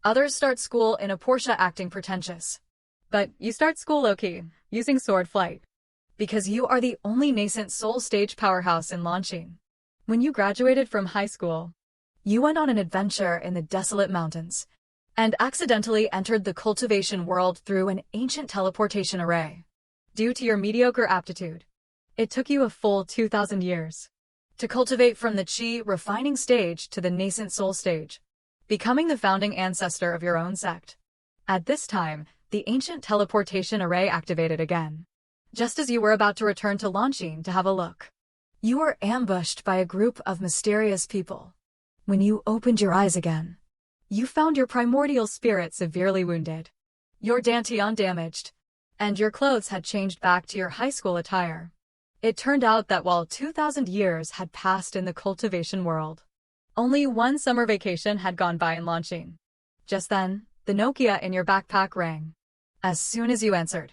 Others start school in a Porsche acting pretentious. But you start school low-key, using sword flight. Because you are the only nascent soul stage powerhouse in launching. When you graduated from high school, you went on an adventure in the desolate mountains and accidentally entered the cultivation world through an ancient teleportation array. Due to your mediocre aptitude, it took you a full 2,000 years to cultivate from the chi refining stage to the nascent soul stage, becoming the founding ancestor of your own sect. At this time, the ancient teleportation array activated again. Just as you were about to return to launching to have a look, you were ambushed by a group of mysterious people. When you opened your eyes again, you found your primordial spirit severely wounded, your dantian damaged, and your clothes had changed back to your high school attire. It turned out that while 2,000 years had passed in the cultivation world, only one summer vacation had gone by in launching. Just then, the Nokia in your backpack rang. As soon as you answered,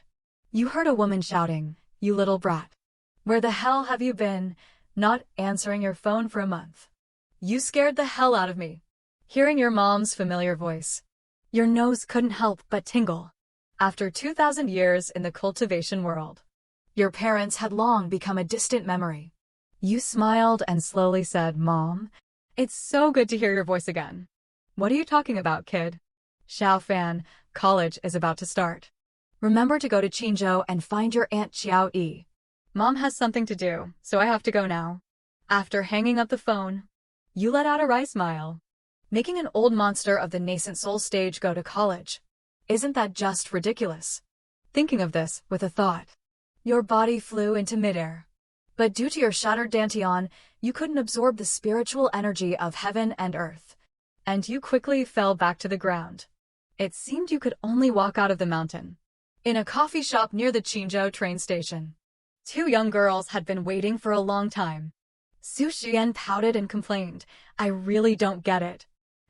you heard a woman shouting, "You little brat. Where the hell have you been, not answering your phone for a month? You scared the hell out of me." Hearing your mom's familiar voice, your nose couldn't help but tingle. After 2,000 years in the cultivation world, your parents had long become a distant memory. You smiled and slowly said, "Mom, it's so good to hear your voice again." "What are you talking about, kid?" "Xiao Fan, college is about to start. Remember to go to Qingzhou and find your Aunt Xiao Yi. Mom has something to do, so I have to go now." After hanging up the phone, you let out a wry smile. Making an old monster of the nascent soul stage go to college. Isn't that just ridiculous? Thinking of this with a thought, your body flew into midair. But due to your shattered dantian, you couldn't absorb the spiritual energy of heaven and earth, and you quickly fell back to the ground. It seemed you could only walk out of the mountain. In a coffee shop near the Qingzhou train station, two young girls had been waiting for a long time. Su Xian pouted and complained, "I really don't get it.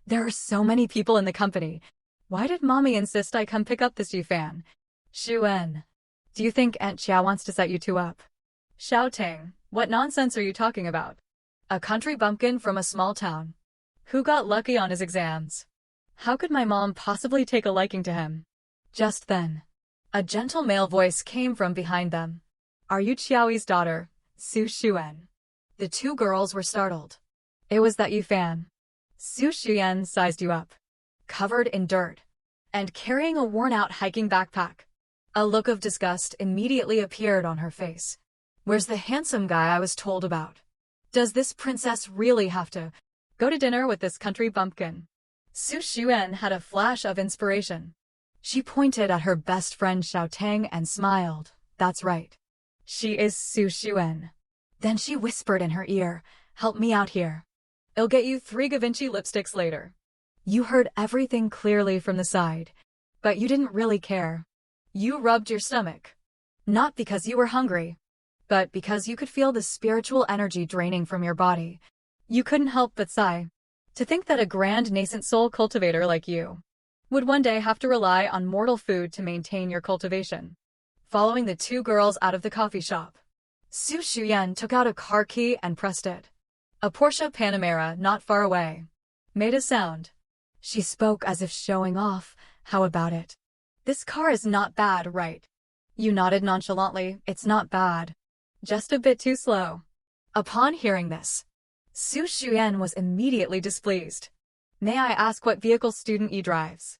There are so many people in the company. Why did Mommy insist I come pick up this Yufan?" "Xuan, do you think Aunt Xiao wants to set you two up?" "Xiao Ting, what nonsense are you talking about? A country bumpkin from a small town, who got lucky on his exams. How could my mom possibly take a liking to him?" Just then, a gentle male voice came from behind them. "Are you Qiaoyi's daughter, Su Xuan?" The two girls were startled. It was that Yufan. Su Xuan sized you up, covered in dirt, and carrying a worn-out hiking backpack. A look of disgust immediately appeared on her face. "Where's the handsome guy I was told about? Does this princess really have to go to dinner with this country bumpkin?" Su Xuan had a flash of inspiration. She pointed at her best friend Xiao Tang and smiled. "That's right. She is Su Xuan." Then she whispered in her ear, "Help me out here. I'll get you 3 Givenchy lipsticks later." You heard everything clearly from the side, but you didn't really care. You rubbed your stomach. Not because you were hungry, but because you could feel the spiritual energy draining from your body. You couldn't help but sigh. To think that a grand nascent soul cultivator like you would one day have to rely on mortal food to maintain your cultivation. Following the two girls out of the coffee shop, Su Xuyan took out a car key and pressed it. A Porsche Panamera not far away made a sound. She spoke as if showing off. "How about it? This car is not bad, right?" You nodded nonchalantly. "It's not bad. Just a bit too slow." Upon hearing this, Su Xuyan was immediately displeased. "May I ask what vehicle student E drives?"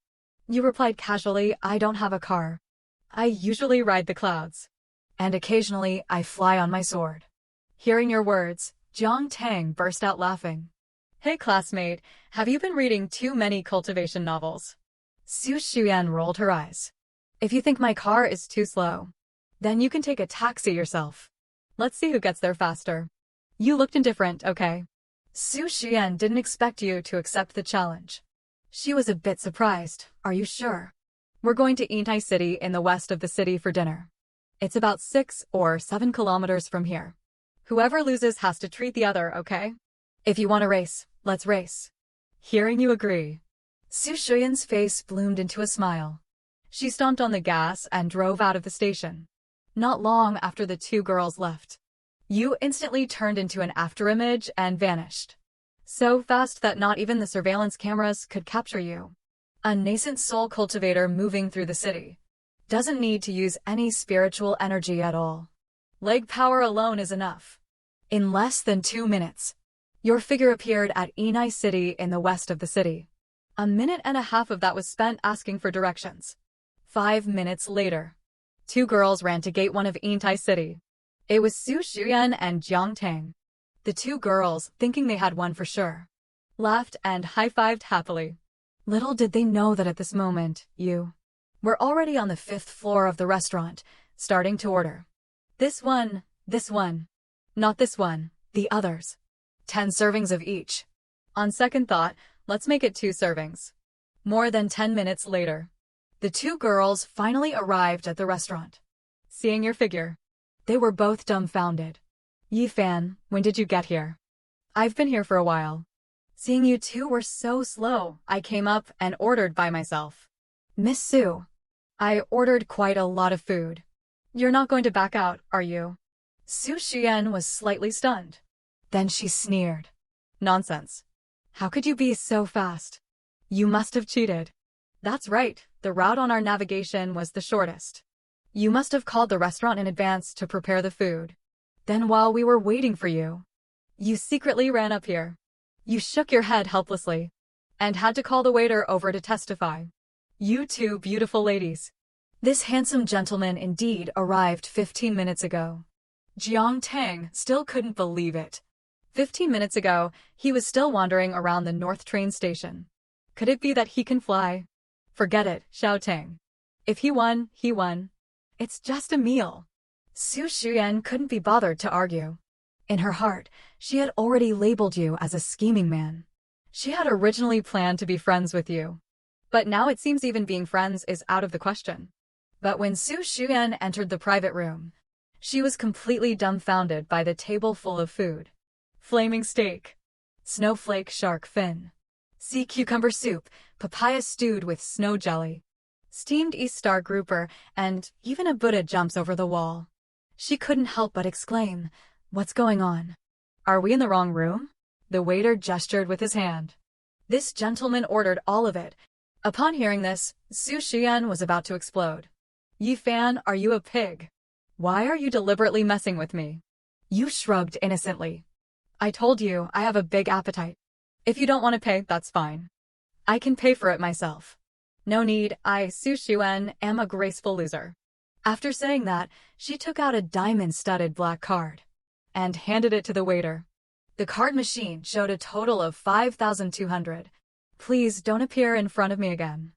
You replied casually, "I don't have a car. I usually ride the clouds. And occasionally I fly on my sword." Hearing your words, Jiang Tang burst out laughing. "Hey classmate, have you been reading too many cultivation novels?" Su Xuyan rolled her eyes. "If you think my car is too slow, then you can take a taxi yourself. Let's see who gets there faster." You looked indifferent, okay? Su Xuyan didn't expect you to accept the challenge. She was a bit surprised. "Are you sure? We're going to Yintai City in the west of the city for dinner. It's about 6 or 7 kilometers from here. Whoever loses has to treat the other, okay? If you want to race, let's race." Hearing you agree, Su Xuyan's face bloomed into a smile. She stomped on the gas and drove out of the station. Not long after the two girls left, you instantly turned into an afterimage and vanished. So fast that not even the surveillance cameras could capture you. A nascent soul cultivator moving through the city doesn't need to use any spiritual energy at all. Leg power alone is enough. In less than 2 minutes, your figure appeared at Enai City in the west of the city. A minute and a half of that was spent asking for directions. 5 minutes later, 2 girls ran to gate 1 of Enai City. It was Su Shuyan and Jiang Tang. The 2 girls, thinking they had won for sure, laughed and high-fived happily. Little did they know that at this moment, you were already on the 5th floor of the restaurant, starting to order. This one, not this one, the others. 10 servings of each. On second thought, let's make it 2 servings. More than 10 minutes later, the 2 girls finally arrived at the restaurant. Seeing your figure, they were both dumbfounded. Yifan, when did you get here? I've been here for a while. Seeing you 2 were so slow, I came up and ordered by myself. Miss Su, I ordered quite a lot of food. You're not going to back out, are you? Su Xian was slightly stunned. Then she sneered. Nonsense. How could you be so fast? You must have cheated. That's right, the route on our navigation was the shortest. You must have called the restaurant in advance to prepare the food. Then while we were waiting for you, you secretly ran up here. You shook your head helplessly and had to call the waiter over to testify. You 2 beautiful ladies. This handsome gentleman indeed arrived 15 minutes ago. Jiang Tang still couldn't believe it. 15 minutes ago, he was still wandering around the North train station. Could it be that he can fly? Forget it, Xiao Tang. If he won, he won. It's just a meal. Su Shuyan couldn't be bothered to argue. In her heart, she had already labeled you as a scheming man. She had originally planned to be friends with you. But now it seems even being friends is out of the question. But when Su Shuyan entered the private room, she was completely dumbfounded by the table full of food. Flaming steak, snowflake shark fin, sea cucumber soup, papaya stewed with snow jelly, steamed East Star grouper, and even a Buddha jumps over the wall. She couldn't help but exclaim, "What's going on? Are we in the wrong room?" The waiter gestured with his hand. This gentleman ordered all of it. Upon hearing this, Su Xian was about to explode. Yifan, are you a pig? Why are you deliberately messing with me? You shrugged innocently. I told you I have a big appetite. If you don't want to pay, that's fine. I can pay for it myself. No need, I, Su Xuan, am a graceful loser. After saying that, she took out a diamond-studded black card and handed it to the waiter. The card machine showed a total of 5,200. Please don't appear in front of me again.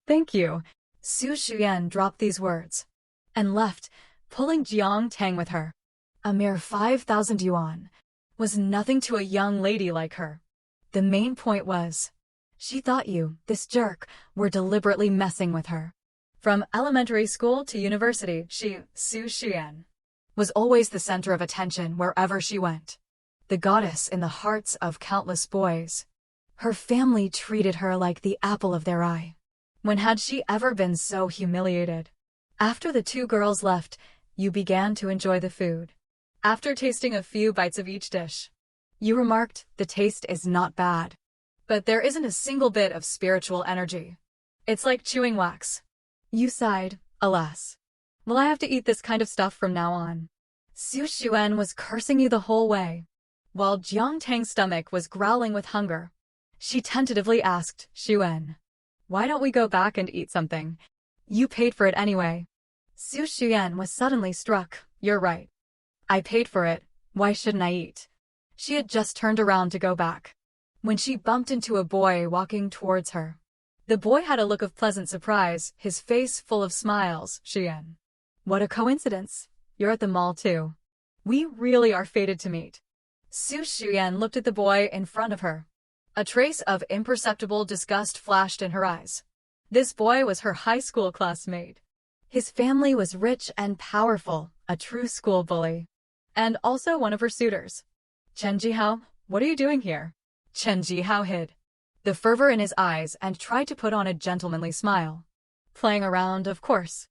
Thank you. Su Xian dropped these words and left, pulling Jiang Tang with her. A mere 5,000 yuan was nothing to a young lady like her. The main point was, she thought you, this jerk, were deliberately messing with her. From elementary school to university, she, Su Xian, was always the center of attention wherever she went. The goddess in the hearts of countless boys. Her family treated her like the apple of their eye. When had she ever been so humiliated? After the 2 girls left, you began to enjoy the food. After tasting a few bites of each dish, you remarked, the taste is not bad. But there isn't a single bit of spiritual energy. It's like chewing wax. You sighed, alas. Will I have to eat this kind of stuff from now on? Su Xuan was cursing you the whole way, while Jiang Tang's stomach was growling with hunger. She tentatively asked, Xuan, why don't we go back and eat something? You paid for it anyway. Su Xuan was suddenly struck. You're right. I paid for it, why shouldn't I eat? She had just turned around to go back when she bumped into a boy walking towards her. The boy had a look of pleasant surprise, his face full of smiles. Xian. What a coincidence. You're at the mall too. We really are fated to meet. Su Xian looked at the boy in front of her. A trace of imperceptible disgust flashed in her eyes. This boy was her high school classmate. His family was rich and powerful, a true school bully, and also one of her suitors. Chen Jihao, what are you doing here? Chen Jihao hid the fervor in his eyes and tried to put on a gentlemanly smile. Playing around, of course.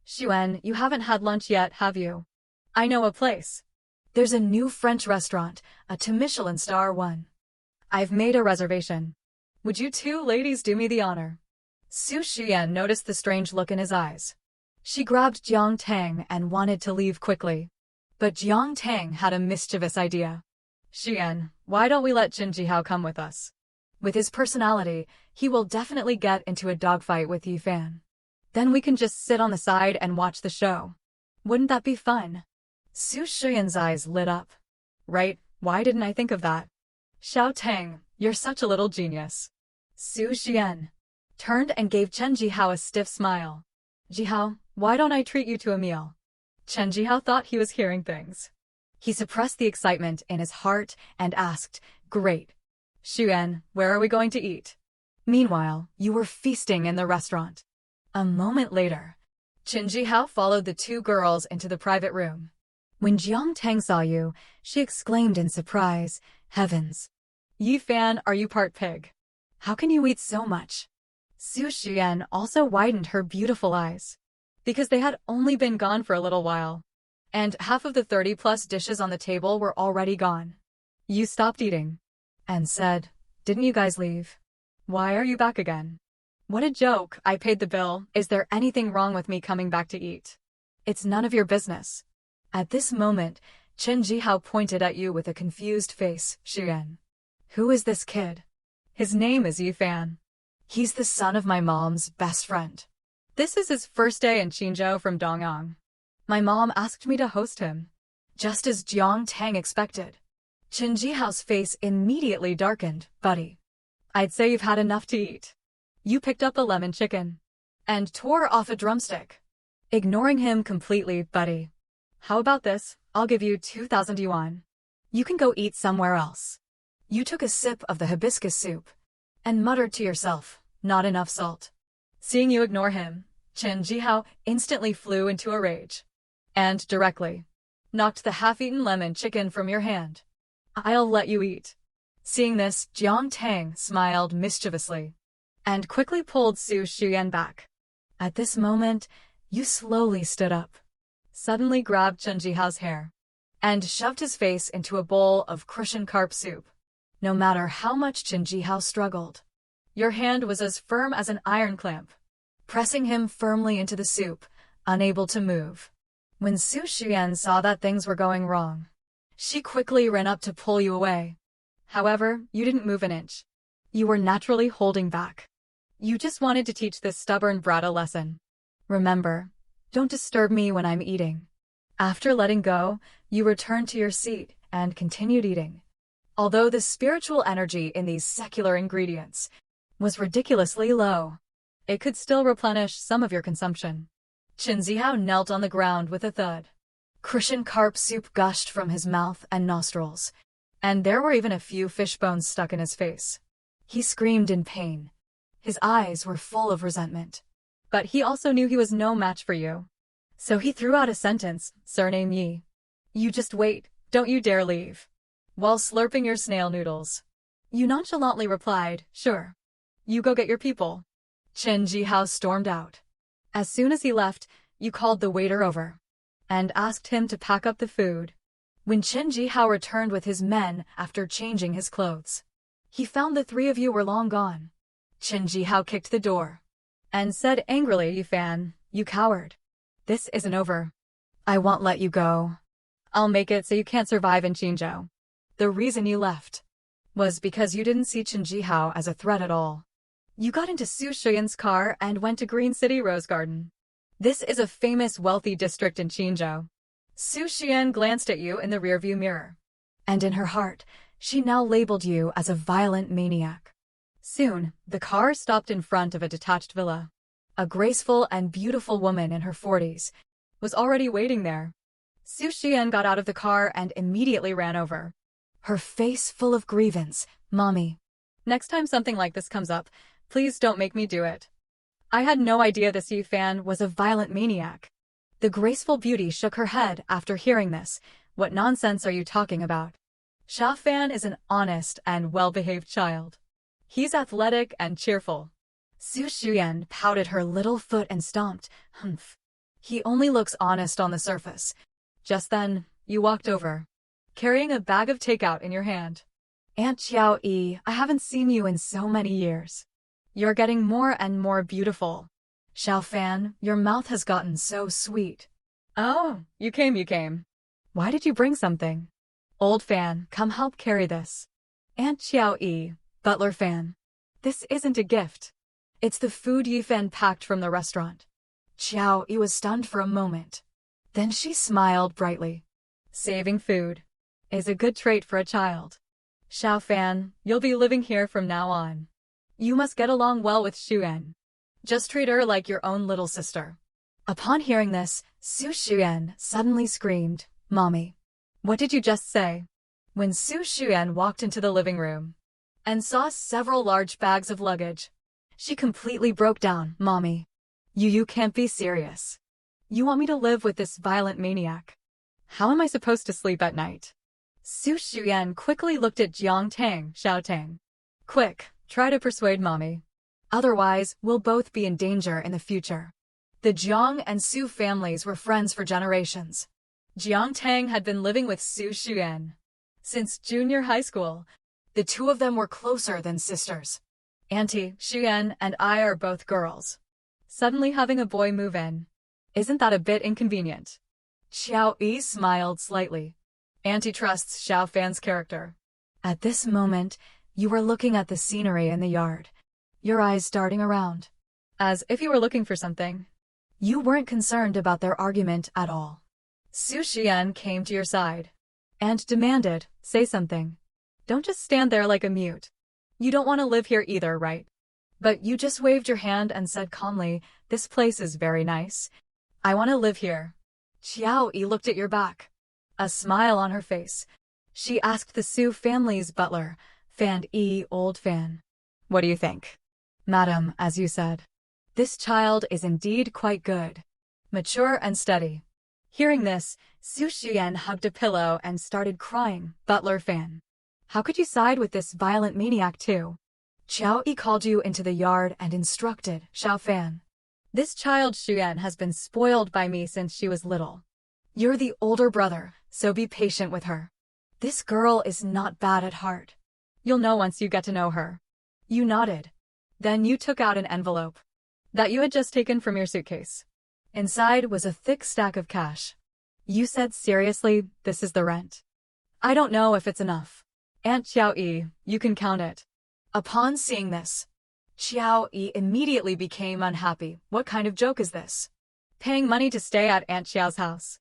Xuan, you haven't had lunch yet, have you? I know a place. There's a new French restaurant, a Michelin star one. I've made a reservation. Would you 2 ladies do me the honor? Su Xian noticed the strange look in his eyes. She grabbed Jiang Tang and wanted to leave quickly. But Jiang Tang had a mischievous idea. Xian, why don't we let Qin Jihao come with us? With his personality, he will definitely get into a dogfight with Yifan. Then we can just sit on the side and watch the show. Wouldn't that be fun? Su Xian's eyes lit up. Right, why didn't I think of that? Xiao Tang, you're such a little genius. Su Xian turned and gave Chen Jihao a stiff smile. Jihao, why don't I treat you to a meal? Chen Jihao thought he was hearing things. He suppressed the excitement in his heart and asked, Great. Xuan, where are we going to eat? Meanwhile, you were feasting in the restaurant. A moment later, Chen Jihao followed the two girls into the private room. When Jiang Tang saw you, she exclaimed in surprise, Heavens! Yifan, are you part pig? How can you eat so much? Su Xian also widened her beautiful eyes. Because they had only been gone for a little while. And half of the 30+ dishes on the table were already gone. You stopped eating. And said, Didn't you guys leave? Why are you back again? What a joke, I paid the bill. Is there anything wrong with me coming back to eat? It's none of your business. At this moment, Chen Jihao pointed at you with a confused face, Xian. Who is this kid? His name is Yifan. He's the son of my mom's best friend. This is his first day in Qinzhou from Dongyang. My mom asked me to host him. Just as Jiang Tang expected. Chen Jihao's face immediately darkened. Buddy, I'd say you've had enough to eat. You picked up a lemon chicken and tore off a drumstick. Ignoring him completely, buddy. How about this? I'll give you 2,000 yuan. You can go eat somewhere else. You took a sip of the hibiscus soup and muttered to yourself, not enough salt. Seeing you ignore him, Chen Jihao instantly flew into a rage and directly knocked the half-eaten lemon chicken from your hand. I'll let you eat. Seeing this, Jiang Tang smiled mischievously and quickly pulled Su Xian back. At this moment, you slowly stood up, suddenly grabbed Chen Jihao's hair, and shoved his face into a bowl of crucian carp soup. No matter how much Chen Jihao struggled, your hand was as firm as an iron clamp, pressing him firmly into the soup, unable to move. When Su Xian saw that things were going wrong, she quickly ran up to pull you away. However, you didn't move an inch. You were naturally holding back. You just wanted to teach this stubborn brat a lesson. Remember, don't disturb me when I'm eating. After letting go, you returned to your seat and continued eating. Although the spiritual energy in these secular ingredients was ridiculously low, it could still replenish some of your consumption. Chen Jihao knelt on the ground with a thud. Crucian carp soup gushed from his mouth and nostrils, and there were even a few fish bones stuck in his face. He screamed in pain. His eyes were full of resentment. But he also knew he was no match for you. So he threw out a sentence, Surname Yi. You just wait, don't you dare leave. While slurping your snail noodles. You nonchalantly replied, Sure. You go get your people. Chen Jihao stormed out. As soon as he left, you called the waiter over and asked him to pack up the food. When Chen Jihao returned with his men after changing his clothes, he found the three of you were long gone. Chen Jihao kicked the door and said angrily, Yifan, you coward. This isn't over. I won't let you go. I'll make it so you can't survive in Qinzhou. The reason you left was because you didn't see Chen Jihao as a threat at all. You got into Su Xian's car and went to Green City Rose Garden. This is a famous wealthy district in Qinzhou. Su Xian glanced at you in the rearview mirror, and in her heart, she now labeled you as a violent maniac. Soon, the car stopped in front of a detached villa. A graceful and beautiful woman in her 40s was already waiting there. Su Xian got out of the car and immediately ran over, her face full of grievance. Mommy, next time something like this comes up, please don't make me do it. I had no idea this Yifan was a violent maniac. The graceful beauty shook her head after hearing this. What nonsense are you talking about? Xia Fan is an honest and well-behaved child. He's athletic and cheerful. Su Xian pouted her little foot and stomped. Humph. He only looks honest on the surface. Just then, you walked over, carrying a bag of takeout in your hand. Aunt Xiao Yi, I haven't seen you in so many years. You're getting more and more beautiful. Xiao Fan, your mouth has gotten so sweet. Oh, you came. Why did you bring something? Old Fan, come help carry this. Aunt Xiao Yi, Butler Fan. This isn't a gift. It's the food Yi Fan packed from the restaurant. Xiao Yi was stunned for a moment. Then she smiled brightly. Saving food is a good trait for a child. Xiao Fan, you'll be living here from now on. You must get along well with Xuan. Just treat her like your own little sister. Upon hearing this, Su Xuan suddenly screamed, Mommy. What did you just say? When Su Xuan walked into the living room and saw several large bags of luggage, she completely broke down. Mommy, you can't be serious. You want me to live with this violent maniac? How am I supposed to sleep at night? Su Xuan quickly looked at Jiang Tang, Xiao Tang. Quick, try to persuade Mommy. Otherwise, we'll both be in danger in the future. The Jiang and Su families were friends for generations. Jiang Tang had been living with Su Xuan since junior high school. The two of them were closer than sisters. Auntie, Xuan and I are both girls. Suddenly having a boy move in. Isn't that a bit inconvenient? Xiao Yi smiled slightly. Auntie trusts Xiao Fan's character. At this moment, you were looking at the scenery in the yard, your eyes darting around, as if you were looking for something. You weren't concerned about their argument at all. Su Xian came to your side and demanded, say something. Don't just stand there like a mute. You don't want to live here either, right? But you just waved your hand and said calmly, this place is very nice. I want to live here. Xiao Yi looked at your back, a smile on her face. She asked the Su family's butler, Fan Yi, Old Fan. What do you think? Madam, as you said, this child is indeed quite good, mature and steady. Hearing this, Su Xian hugged a pillow and started crying. Butler Fan, how could you side with this violent maniac too? Xiao Yi called you into the yard and instructed, Xiao Fan. This child Xuan has been spoiled by me since she was little. You're the older brother, so be patient with her. This girl is not bad at heart. You'll know once you get to know her. You nodded. Then you took out an envelope that you had just taken from your suitcase. Inside was a thick stack of cash. You said seriously, this is the rent. I don't know if it's enough. Aunt Xiao Yi, you can count it. Upon seeing this, Xiao Yi immediately became unhappy. What kind of joke is this? Paying money to stay at Aunt Xiao's house.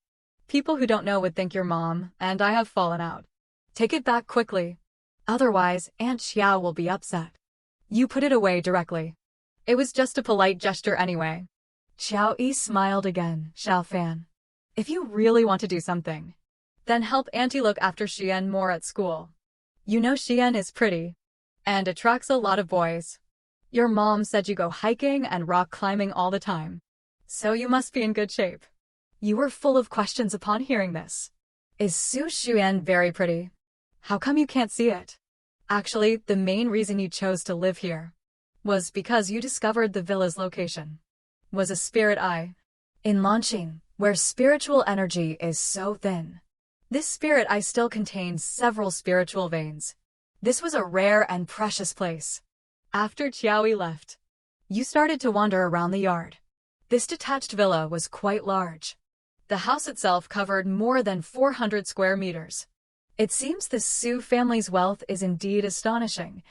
People who don't know would think you're mom, and I have fallen out. Take it back quickly. Otherwise, Aunt Xiao will be upset. You put it away directly. It was just a polite gesture anyway. Xiao Yi smiled again. Xiao Fan, if you really want to do something, then help Auntie look after Xian more at school. You know Xian is pretty and attracts a lot of boys. Your mom said you go hiking and rock climbing all the time, so you must be in good shape. You were full of questions upon hearing this. Is Su Xian very pretty? How come you can't see it? Actually, the main reason you chose to live here was because you discovered the villa's location was a spirit eye in launching, where spiritual energy is so thin. This spirit eye still contains several spiritual veins. This was a rare and precious place. After Xiao Yi left, you started to wander around the yard. This detached villa was quite large. The house itself covered more than 400 square meters. It seems the Su family's wealth is indeed astonishing.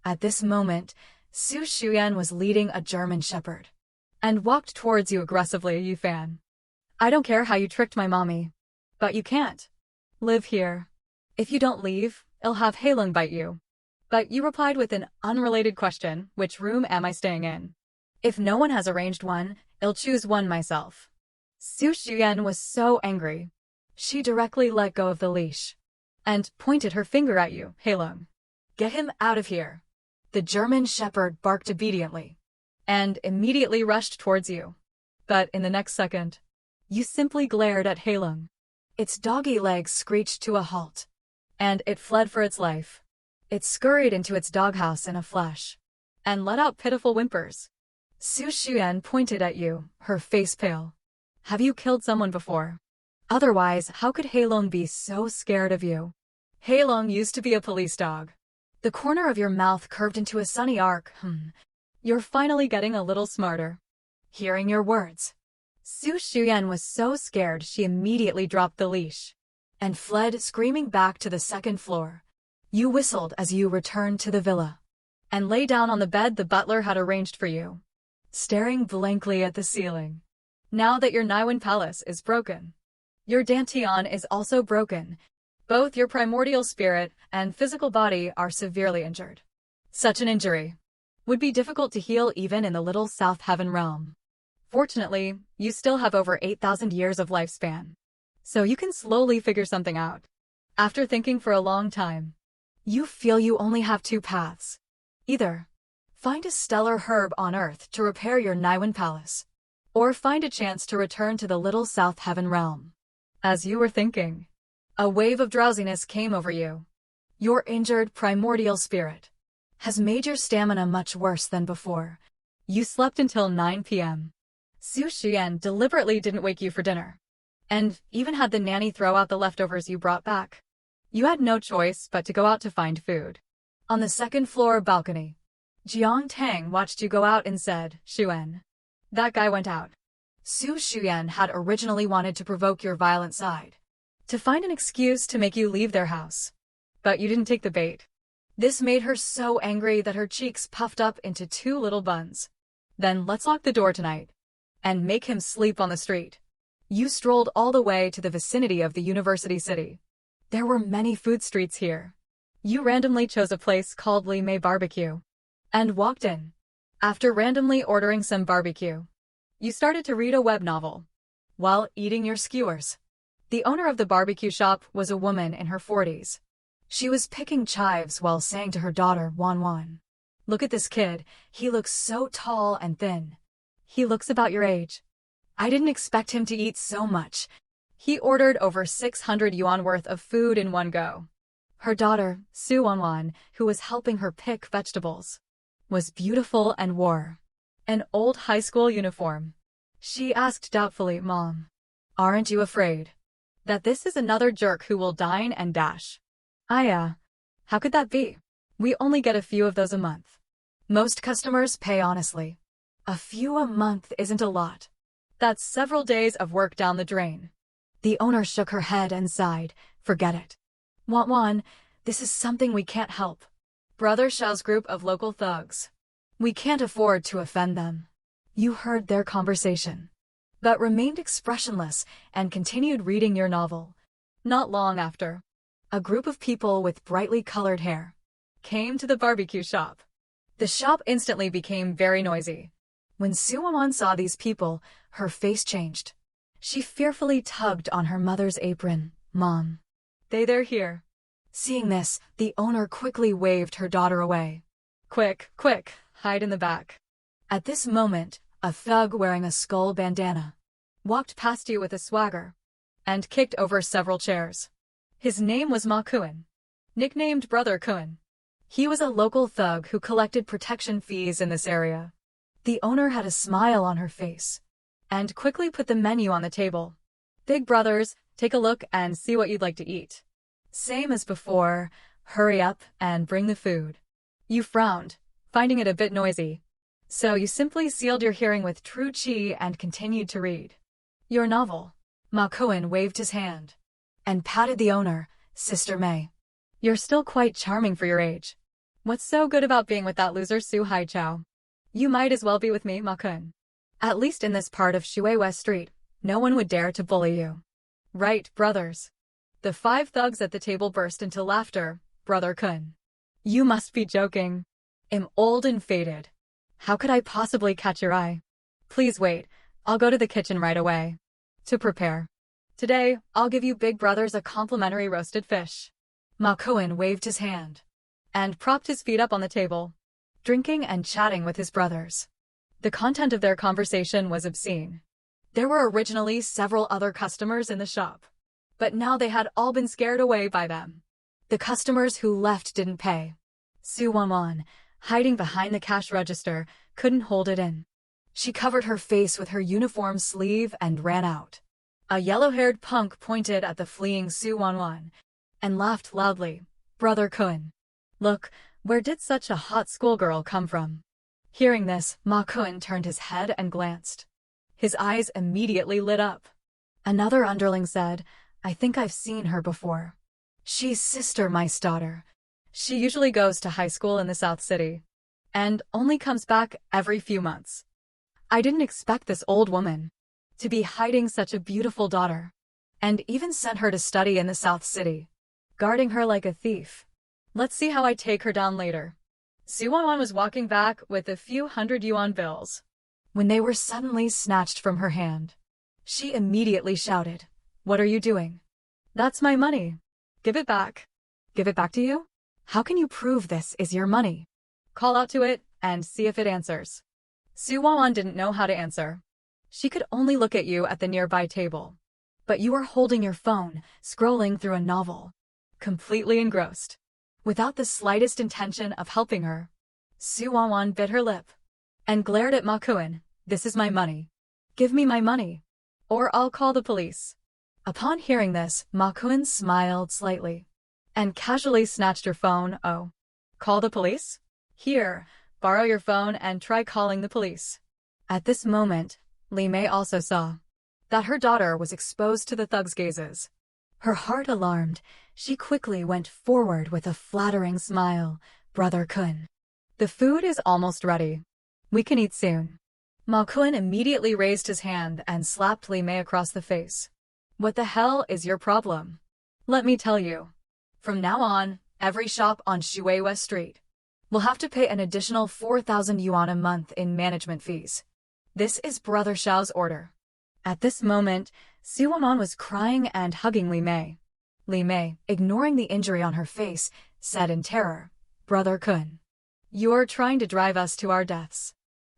At this moment, Su Xuan was leading a German shepherd and walked towards you aggressively. You Fan, I don't care how you tricked my mommy, but you can't live here. If you don't leave, I'll have Heilung bite you. But you replied with an unrelated question, which room am I staying in? If no one has arranged one, I'll choose one myself. Su Xuan was so angry. She directly let go of the leash and pointed her finger at you. Heilung, get him out of here. The German shepherd barked obediently and immediately rushed towards you. But in the next second, you simply glared at Heilung. Its doggy legs screeched to a halt, and it fled for its life. It scurried into its doghouse in a flash and let out pitiful whimpers. Su Xuan pointed at you, her face pale. Have you killed someone before? Otherwise, how could Heilung be so scared of you? Heilung used to be a police dog. The corner of your mouth curved into a sunny arc. You're finally getting a little smarter. Hearing your words. Su Shuyan was so scared she immediately dropped the leash and fled screaming back to the second floor. You whistled as you returned to the villa and lay down on the bed the butler had arranged for you, staring blankly at the ceiling. Now that your Naiwan palace is broken, your Dantian is also broken. Both your primordial spirit and physical body are severely injured. Such an injury would be difficult to heal even in the little South Heaven realm. Fortunately, you still have over 8,000 years of lifespan, so you can slowly figure something out. After thinking for a long time, you feel you only have two paths. Either find a stellar herb on Earth to repair your Naiwan palace, or find a chance to return to the little South Heaven realm. As you were thinking, a wave of drowsiness came over you. Your injured primordial spirit has made your stamina much worse than before. You slept until 9 p.m. Su Xian deliberately didn't wake you for dinner, and even had the nanny throw out the leftovers you brought back. You had no choice but to go out to find food. On the second floor balcony, Jiang Tang watched you go out and said, "Xuan, that guy went out." Su Xian had originally wanted to provoke your violent side, to find an excuse to make you leave their house. But you didn't take the bait. This made her so angry that her cheeks puffed up into two little buns. "Then let's lock the door tonight and make him sleep on the street." You strolled all the way to the vicinity of the university city. There were many food streets here. You randomly chose a place called Li Mei Barbecue and walked in. After randomly ordering some barbecue, you started to read a web novel while eating your skewers. The owner of the barbecue shop was a woman in her 40s. She was picking chives while saying to her daughter, "Wan Wan, look at this kid. He looks so tall and thin. He looks about your age. I didn't expect him to eat so much." He ordered over 600 yuan worth of food in one go. Her daughter, Su Wanwan, who was helping her pick vegetables, was beautiful and wore an old high school uniform. She asked doubtfully, "Mom, aren't you afraid that this is another jerk who will dine and dash?" How could that be? We only get a few of those a month. Most customers pay honestly. A few a month isn't a lot. That's several days of work down the drain. The owner shook her head and sighed. "Forget it. Wan Wan, this is something we can't help. Brother Xiao's group of local thugs. We can't afford to offend them." You heard their conversation, but remained expressionless and continued reading your novel. Not long after, a group of people with brightly colored hair came to the barbecue shop. The shop instantly became very noisy. When Su Wanwan saw these people, her face changed. She fearfully tugged on her mother's apron. "Mom, they're here." Seeing this, the owner quickly waved her daughter away. Quick, hide in the back." At this moment, a thug wearing a skull bandana walked past you with a swagger and kicked over several chairs. His name was Ma Kuan, nicknamed Brother Kuan. He was a local thug who collected protection fees in this area. The owner had a smile on her face and quickly put the menu on the table. "Big brothers, take a look and see what you'd like to eat." Same as before, hurry up and bring the food. You frowned, finding it a bit noisy. So you simply sealed your hearing with true qi and continued to read your novel. Ma Kuan waved his hand and patted the owner. "Sister Mei, you're still quite charming for your age. What's so good about being with that loser Su Haichao? You might as well be with me, Ma Kun. At least in this part of Shui West Street, no one would dare to bully you." "Right, brothers." The 5 thugs at the table burst into laughter. "Brother Kun, you must be joking. I'm old and faded. How could I possibly catch your eye? Please wait, I'll go to the kitchen right away to prepare. Today, I'll give you big brothers a complimentary roasted fish." Ma Kuan waved his hand and propped his feet up on the table, drinking and chatting with his brothers. The content of their conversation was obscene. There were originally several other customers in the shop, but now they had all been scared away by them. The customers who left didn't pay. Su Wanwan, hiding behind the cash register, couldn't hold it in. She covered her face with her uniform sleeve and ran out. A yellow-haired punk pointed at the fleeing Su Wanwan and laughed loudly. "Brother Kun, look, where did such a hot schoolgirl come from?" Hearing this, Ma Kun turned his head and glanced. His eyes immediately lit up. Another underling said, I think I've seen her before. She's Sister Mice daughter. She usually goes to high school in the South City and only comes back every few months. I didn't expect this old woman to be hiding such a beautiful daughter, and even sent her to study in the South City, guarding her like a thief. Let's see how I take her down later. Su Wanwan was walking back with a few hundred-yuan bills when they were suddenly snatched from her hand. She immediately shouted, What are you doing? That's my money. Give it back. Give it back to you? How can you prove this is your money? Call out to it and see if it answers. Su Wanwan didn't know how to answer. She could only look at you at the nearby table. But you were holding your phone, scrolling through a novel, completely engrossed. Without the slightest intention of helping her, Su Wanwan bit her lip and glared at Ma Kun. This is my money. Give me my money, or I'll call the police. Upon hearing this, Ma Kun smiled slightly and casually snatched her phone. Oh, call the police? Here, borrow your phone and try calling the police. At this moment, Li Mei also saw that her daughter was exposed to the thug's gazes. Her heart alarmed, she quickly went forward with a flattering smile. Brother Kun, the food is almost ready. We can eat soon. Ma Kun immediately raised his hand and slapped Li Mei across the face. What the hell is your problem? Let me tell you. From now on, every shop on Shui West Street will have to pay an additional 4,000 yuan a month in management fees. This is Brother Xiao's order. At this moment, Su Wanwan was crying and hugging Li Mei. Li Mei, ignoring the injury on her face, said in terror, Brother Kun, you're trying to drive us to our deaths.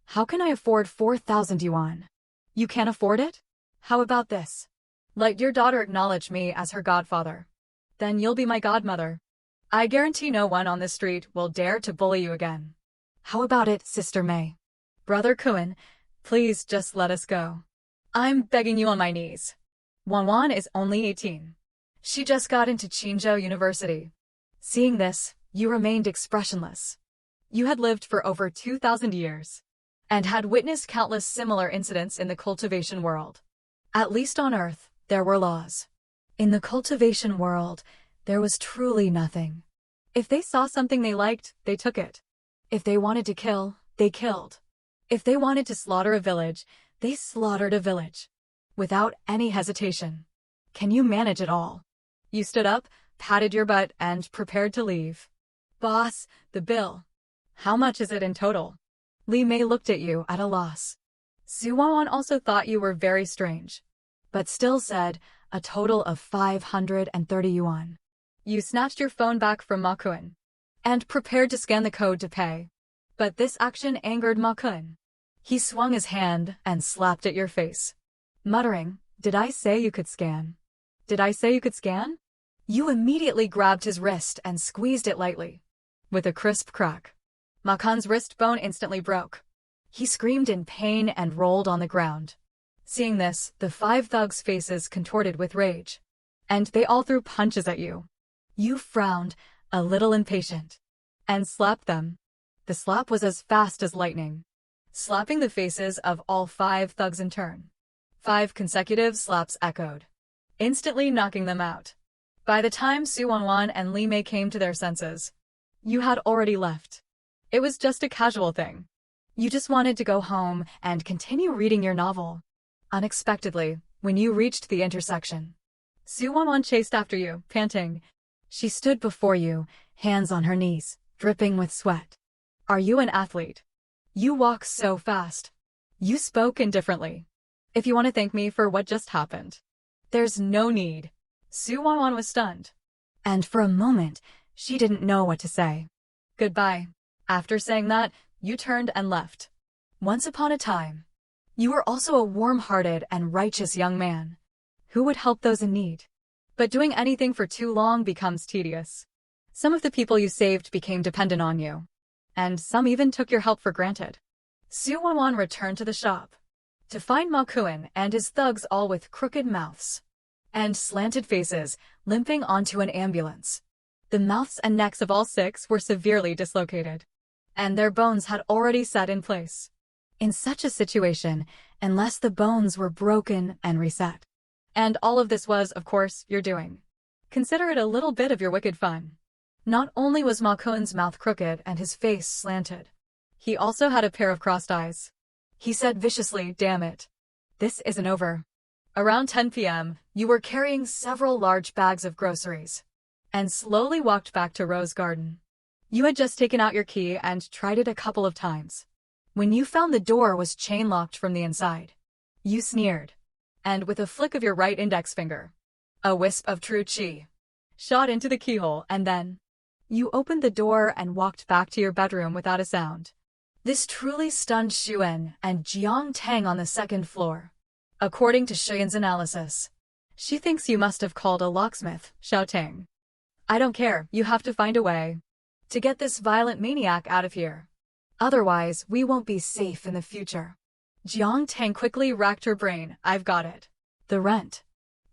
How can I afford 4,000 yuan? You can't afford it? How about this? Let your daughter acknowledge me as her godfather. Then you'll be my godmother. I guarantee no one on this street will dare to bully you again. How about it, Sister Mei? Brother Kun, please just let us go. I'm begging you on my knees. Wanwan is only 18. She just got into Qingzhou University. Seeing this, you remained expressionless. You had lived for over 2,000 years and had witnessed countless similar incidents in the cultivation world. At least on Earth, there were laws. In the cultivation world, there was truly nothing. If they saw something they liked, they took it. If they wanted to kill, they killed. If they wanted to slaughter a village, they slaughtered a village. Without any hesitation. Can you manage it all? You stood up, patted your butt, and prepared to leave. Boss, the bill. How much is it in total? Li Mei looked at you at a loss. Su Wanwan also thought you were very strange, but still said, a total of 530 yuan. You snatched your phone back from Ma Kun and prepared to scan the code to pay. But this action angered Ma Kun. He swung his hand and slapped at your face, muttering, Did I say you could scan? Did I say you could scan? You immediately grabbed his wrist and squeezed it lightly. With a crisp crack, Ma Kun's wrist bone instantly broke. He screamed in pain and rolled on the ground. Seeing this, the 5 thugs' faces contorted with rage, and they all threw punches at you. You frowned, a little impatient, and slapped them. The slap was as fast as lightning, slapping the faces of all 5 thugs in turn. 5 consecutive slaps echoed, instantly knocking them out. By the time Su Wanwan and Li Mei came to their senses, you had already left. It was just a casual thing. You just wanted to go home and continue reading your novel. Unexpectedly, when you reached the intersection, Su Wanwan chased after you, panting. She stood before you, hands on her knees, dripping with sweat. Are you an athlete? You walk so fast. You spoke indifferently. If you want to thank me for what just happened, there's no need. Su Wanwan was stunned. And for a moment, she didn't know what to say. Goodbye. After saying that, you turned and left. Once upon a time, you were also a warm-hearted and righteous young man who would help those in need. But doing anything for too long becomes tedious. Some of the people you saved became dependent on you, and some even took your help for granted. Su Wanwan returned to the shop to find Ma Kun and his thugs all with crooked mouths and slanted faces, limping onto an ambulance. The mouths and necks of all 6 were severely dislocated. and their bones had already set in place. In such a situation, unless the bones were broken and reset. And all of this was, of course, your doing. Consider it a little bit of your wicked fun. Not only was Ma Kun's mouth crooked and his face slanted, he also had a pair of crossed eyes. He said viciously, "Damn it. This isn't over." Around 10 p.m., you were carrying several large bags of groceries and slowly walked back to Rose Garden. You had just taken out your key and tried it a couple of times. When you found the door was chain-locked from the inside, you sneered, and with a flick of your right index finger, a wisp of true qi shot into the keyhole, and then you opened the door and walked back to your bedroom without a sound. This truly stunned Xuan and Jiang Tang on the second floor. According to Xuan's analysis, she thinks you must have called a locksmith, Xiao Ting. I don't care, you have to find a way to get this violent maniac out of here. Otherwise, we won't be safe in the future. Jiang Tang quickly racked her brain. I've got it. The rent.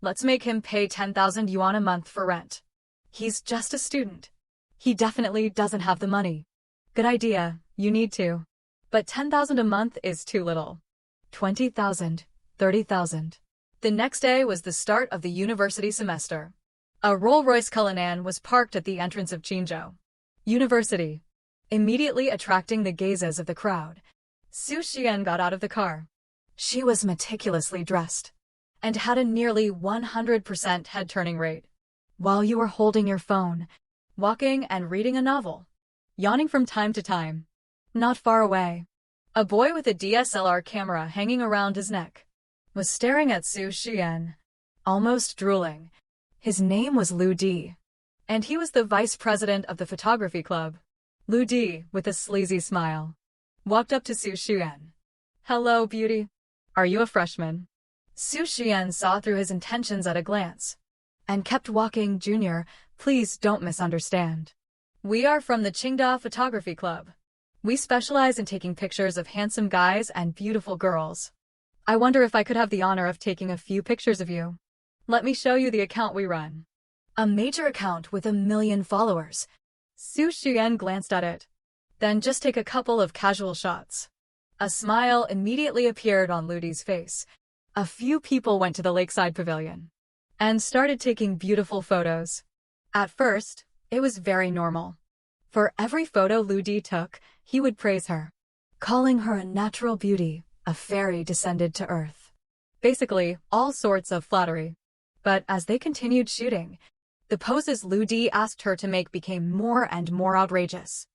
Let's make him pay 10,000 yuan a month for rent. He's just a student. He definitely doesn't have the money. Good idea, you need to. But 10,000 a month is too little. 20,000, 30,000. The next day was the start of the university semester. A Rolls-Royce Cullinan was parked at the entrance of Qinzhou University, immediately attracting the gazes of the crowd. Su Xian got out of the car. She was meticulously dressed and had a nearly 100% head-turning rate. While you were holding your phone, walking and reading a novel, yawning from time to time. Not far away, a boy with a DSLR camera hanging around his neck was staring at Su Xian, almost drooling. His name was Lu Di, and he was the vice president of the photography club. Lu Di, with a sleazy smile, walked up to Su Xian. "Hello, beauty. Are you a freshman?" Su Xian saw through his intentions at a glance and kept walking. "Junior, please don't misunderstand. We are from the Qingda Photography Club. We specialize in taking pictures of handsome guys and beautiful girls. I wonder if I could have the honor of taking a few pictures of you. Let me show you the account we run." A major account with 1 million followers. Su Xian glanced at it. "Then just take a couple of casual shots." A smile immediately appeared on Lu Di's face. A few people went to the lakeside pavilion and started taking beautiful photos. At first, it was very normal. For every photo Lu Di took, he would praise her, calling her a natural beauty, a fairy descended to earth. Basically, all sorts of flattery. But as they continued shooting, the poses Lu Di asked her to make became more and more outrageous,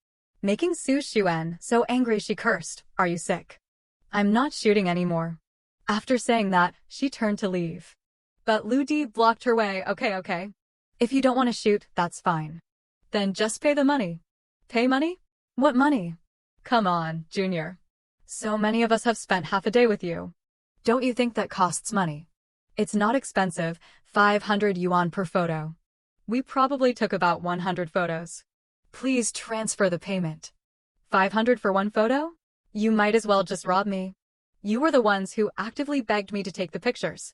making Su Xian so angry she cursed, "Are you sick? I'm not shooting anymore." After saying that, she turned to leave. But Lu Di blocked her way. Okay. If you don't want to shoot, that's fine. Then just pay the money." "Pay money? What money?" "Come on, Junior. So many of us have spent half a day with you. Don't you think that costs money? It's not expensive, 500 yuan per photo. We probably took about 100 photos. Please transfer the payment." 500 for one photo? You might as well just rob me. You were the ones who actively begged me to take the pictures.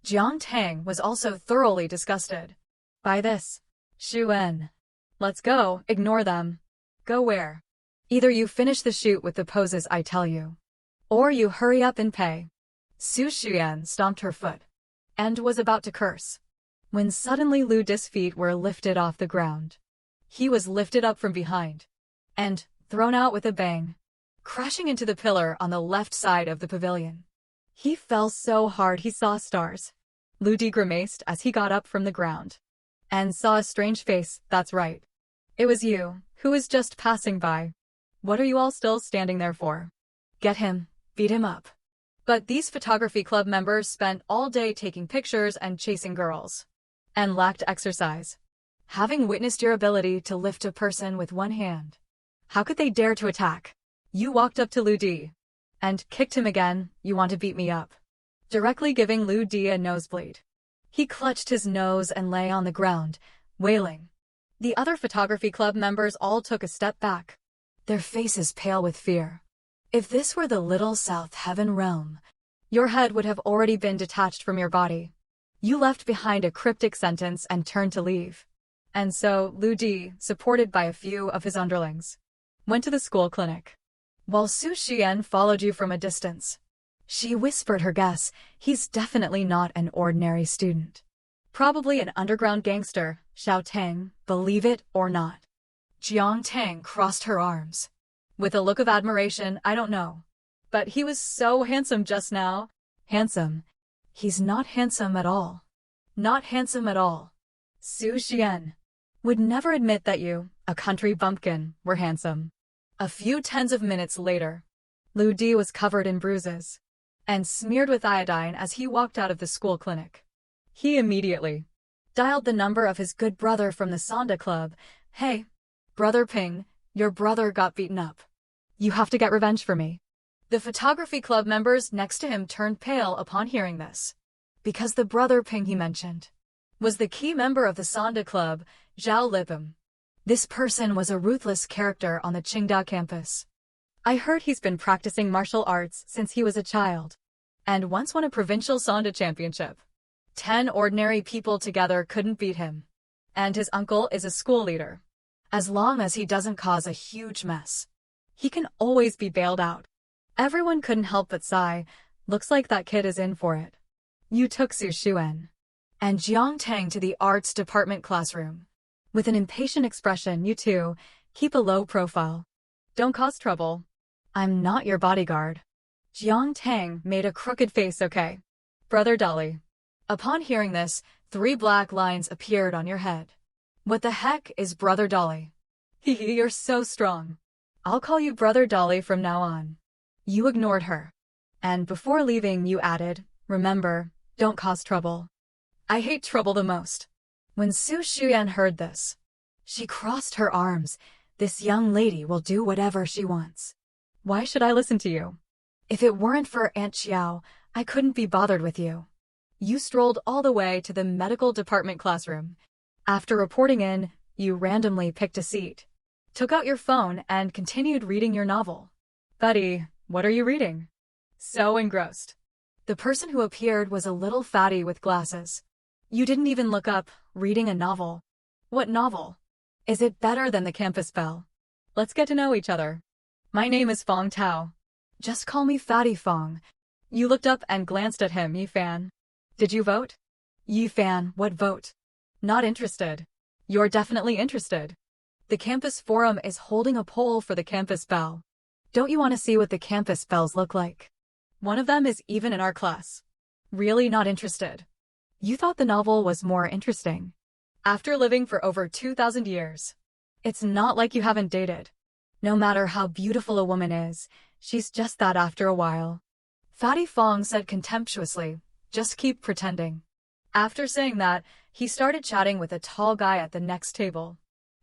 Jiang Tang was also thoroughly disgusted by this. "Xuan. Let's go, ignore them." "Go where?" "Either you finish the shoot with the poses I tell you, or you hurry up and pay." Su Xian stomped her foot and was about to curse, when suddenly Lu Di's feet were lifted off the ground. He was lifted up from behind and thrown out with a bang, crashing into the pillar on the left side of the pavilion. He fell so hard he saw stars. Lu Di grimaced as he got up from the ground and saw a strange face. "That's right. It was you, who was just passing by. What are you all still standing there for? Get him, beat him up." But these photography club members spent all day taking pictures and chasing girls, and lacked exercise. Having witnessed your ability to lift a person with one hand, how could they dare to attack? You walked up to Lu Di and kicked him again. "You want to beat me up?" Directly giving Lu Di a nosebleed. He clutched his nose and lay on the ground, wailing. The other photography club members all took a step back, their faces pale with fear. If this were the Little South Heaven realm, your head would have already been detached from your body. You left behind a cryptic sentence and turned to leave. And so, Lu Di, supported by a few of his underlings, went to the school clinic, while Su Xian followed you from a distance. She whispered her guess, he's definitely not an ordinary student. Probably an underground gangster, Xiao Tang, believe it or not. Jiang Tang crossed her arms. With a look of admiration, I don't know. But he was so handsome just now. Handsome. He's not handsome at all. Not handsome at all. Su Xian would never admit that you, a country bumpkin, were handsome. A few tens of minutes later, Lu Di was covered in bruises and smeared with iodine as he walked out of the school clinic. He immediately dialed the number of his good brother from the Sonda Club. Hey, Brother Ping, your brother got beaten up. You have to get revenge for me. The photography club members next to him turned pale upon hearing this, because the Brother Ping he mentioned was the key member of the Sonda Club, Zhao Lipum. This person was a ruthless character on the Qingda campus. I heard he's been practicing martial arts since he was a child, and once won a provincial Sonda championship. 10 ordinary people together couldn't beat him. And his uncle is a school leader. As long as he doesn't cause a huge mess, he can always be bailed out. Everyone couldn't help but sigh. Looks like that kid is in for it. You took Su Xuan and Jiang Tang to the arts department classroom. With an impatient expression, you two, keep a low profile. Don't cause trouble. I'm not your bodyguard. Jiang Tang made a crooked face. Okay. Brother Dolly. Upon hearing this, 3 black lines appeared on your head. What the heck is Brother Dolly? Hehe, you're so strong. I'll call you Brother Dolly from now on. You ignored her. And before leaving you added, remember, don't cause trouble. I hate trouble the most. When Su Xian heard this, she crossed her arms. This young lady will do whatever she wants. Why should I listen to you? If it weren't for Aunt Xiao, I couldn't be bothered with you. You strolled all the way to the medical department classroom. After reporting in, you randomly picked a seat, took out your phone, and continued reading your novel. Buddy, what are you reading? So engrossed. The person who appeared was a little fatty with glasses. You didn't even look up, reading a novel. What novel? Is it better than the campus bell? Let's get to know each other. My name is Fong Tao. Just call me Fatty Fong. You looked up and glanced at him, Yi Fan. Did you vote? Yi Fan, what vote? Not interested. You're definitely interested. The campus forum is holding a poll for the campus bell. Don't you want to see what the campus bells look like? One of them is even in our class. Really not interested. You thought the novel was more interesting. After living for over 2,000 years, it's not like you haven't dated. No matter how beautiful a woman is, she's just that after a while. Fatty Fong said contemptuously, just keep pretending. After saying that, he started chatting with a tall guy at the next table.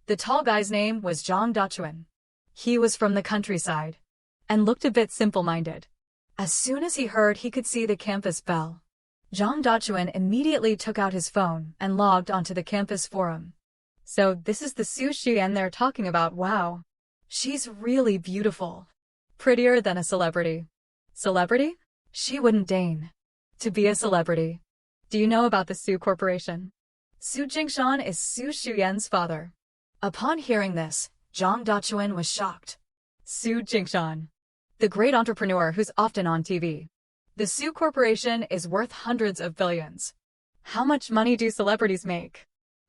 The tall guy's name was Zhang Dachuan. He was from the countryside and looked a bit simple-minded. As soon as he heard he could see the campus bell, Zhang Dachuan immediately took out his phone and logged onto the campus forum. So this is the Su Xian they're talking about. Wow. She's really beautiful. Prettier than a celebrity. Celebrity? She wouldn't deign to be a celebrity. Do you know about the Su Corporation? Su Jingshan is Su Xian's father. Upon hearing this, Zhang Dachuan was shocked. Su Jingshan, the great entrepreneur who's often on TV. The Su Corporation is worth hundreds of billions. How much money do celebrities make?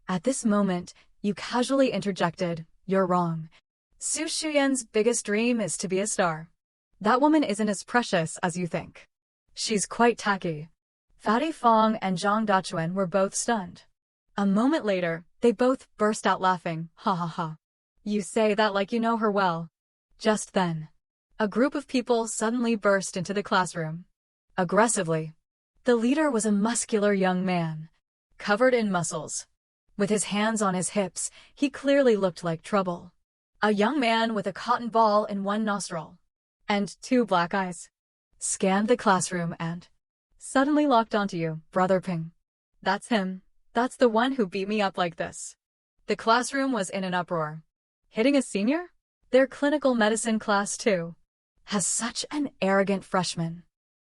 At this moment, you casually interjected, you're wrong. Su Xian's biggest dream is to be a star. That woman isn't as precious as you think. She's quite tacky. Fatty Fong and Zhang Dachuan were both stunned. A moment later, they both burst out laughing, ha ha ha. You say that like you know her well. Just then, a group of people suddenly burst into the classroom. Aggressively. The leader was a muscular young man, covered in muscles. With his hands on his hips, he clearly looked like trouble. A young man with a cotton ball in one nostril and 2 black eyes scanned the classroom and suddenly locked onto you, Brother Ping. That's him. That's the one who beat me up like this. The classroom was in an uproar. Hitting a senior? Their clinical medicine class too. Has such an arrogant freshman.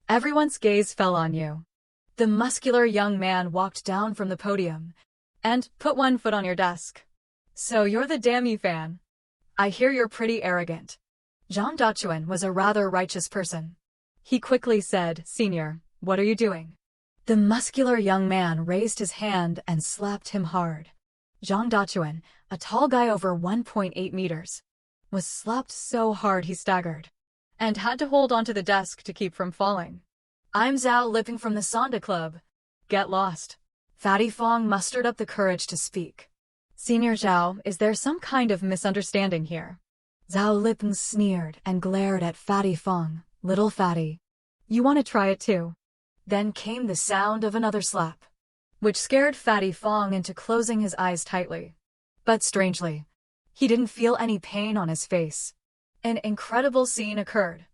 Everyone's gaze fell on you. The muscular young man walked down from the podium and put one foot on your desk. So you're the damn Yi Fan. I hear you're pretty arrogant. Zhang Dachuan was a rather righteous person. He quickly said, Senior, what are you doing? The muscular young man raised his hand and slapped him hard. Zhang Dachuan, a tall guy over 1.8 meters, was slapped so hard he staggered and had to hold onto the desk to keep from falling. I'm Zhao Liping from the Sonda Club. Get lost. Fatty Fong mustered up the courage to speak. Senior Zhao, is there some kind of misunderstanding here? Zhao Liping sneered and glared at Fatty Fong. Little fatty. You want to try it too? Then came the sound of another slap, which scared Fatty Fong into closing his eyes tightly. But strangely, he didn't feel any pain on his face. An incredible scene occurred.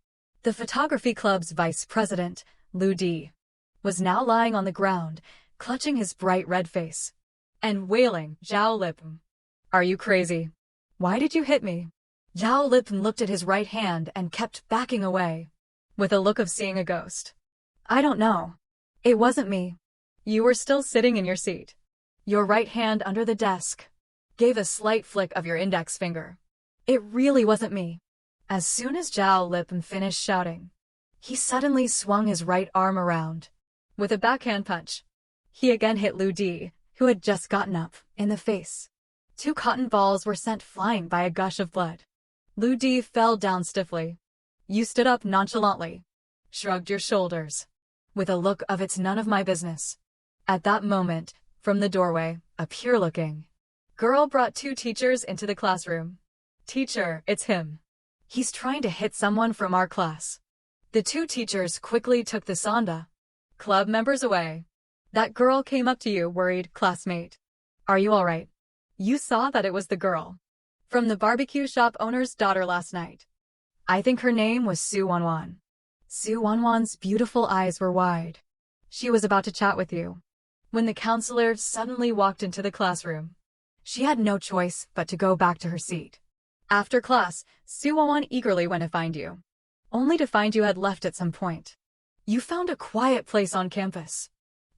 The photography club's vice president, Lu Di, was now lying on the ground, clutching his bright red face and wailing, Zhao Liping. Are you crazy? Why did you hit me? Zhao Liping looked at his right hand and kept backing away, with a look of seeing a ghost. I don't know. It wasn't me. You were still sitting in your seat. Your right hand under the desk gave a slight flick of your index finger. It really wasn't me. As soon as Zhao Liping finished shouting, he suddenly swung his right arm around. With a backhand punch, he again hit Lu Di, who had just gotten up, in the face. 2 cotton balls were sent flying by a gush of blood. Lu Di fell down stiffly. You stood up nonchalantly, shrugged your shoulders, with a look of it's none of my business. At that moment, from the doorway, a pure-looking girl brought 2 teachers into the classroom. Teacher, it's him. He's trying to hit someone from our class. The 2 teachers quickly took the Sonda Club members away. That girl came up to you, worried, classmate. Are you all right? You saw that it was the girl from the barbecue shop owner's daughter last night. I think her name was Su Wanwan. Su Wanwan's beautiful eyes were wide. She was about to chat with you when the counselor suddenly walked into the classroom. She had no choice but to go back to her seat. After class, Su Wanwan eagerly went to find you, only to find you had left at some point. You found a quiet place on campus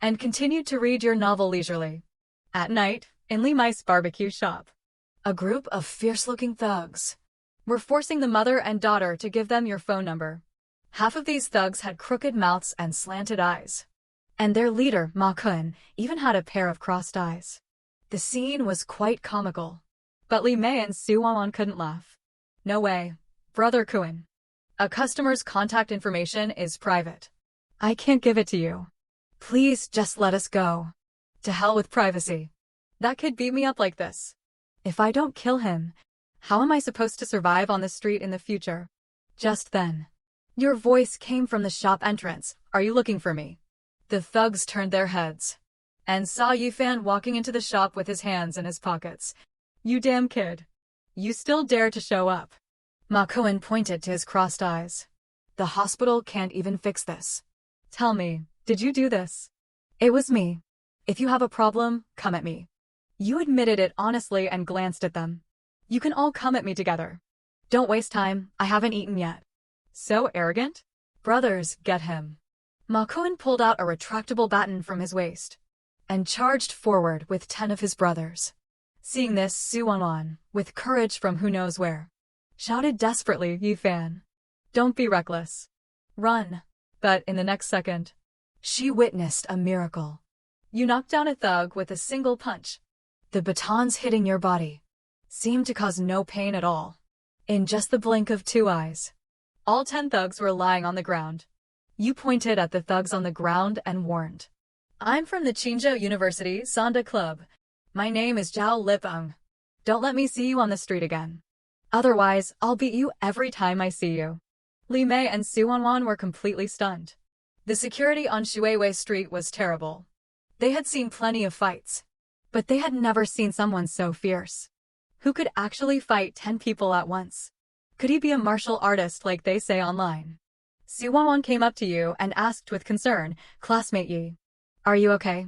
and continued to read your novel leisurely. At night, in Li Mai's barbecue shop, a group of fierce-looking thugs were forcing the mother and daughter to give them your phone number. Half of these thugs had crooked mouths and slanted eyes, and their leader, Ma Kun, even had a pair of crossed eyes. The scene was quite comical, but Li Mei and Su Wanwan couldn't laugh. No way, Brother Kun. A customer's contact information is private. I can't give it to you. Please just let us go. To hell with privacy. That kid beat me up like this. If I don't kill him, how am I supposed to survive on the street in the future? Just then, your voice came from the shop entrance. Are you looking for me? The thugs turned their heads and saw Yifan walking into the shop with his hands in his pockets. You damn kid. You still dare to show up. Ma Kun pointed to his crossed eyes. The hospital can't even fix this. Tell me, did you do this? It was me. If you have a problem, come at me. You admitted it honestly and glanced at them. You can all come at me together. Don't waste time, I haven't eaten yet. So arrogant? Brothers, get him. Ma Kun pulled out a retractable baton from his waist and charged forward with 10 of his brothers. Seeing this, Su Wanwan, with courage from who knows where, shouted desperately, Yifan. Don't be reckless. Run. But in the next second, she witnessed a miracle. You knocked down a thug with a single punch. The batons hitting your body seemed to cause no pain at all. In just the blink of 2 eyes, all 10 thugs were lying on the ground. You pointed at the thugs on the ground and warned. I'm from the Qingzhou University Sonda Club. My name is Zhao Liping. Don't let me see you on the street again. Otherwise, I'll beat you every time I see you. Li Mei and Su Wanwan were completely stunned. The security on Shuiwei Street was terrible. They had seen plenty of fights, but they had never seen someone so fierce. Who could actually fight 10 people at once? Could he be a martial artist like they say online? Su Wanwan came up to you and asked with concern, Classmate Yi, are you okay?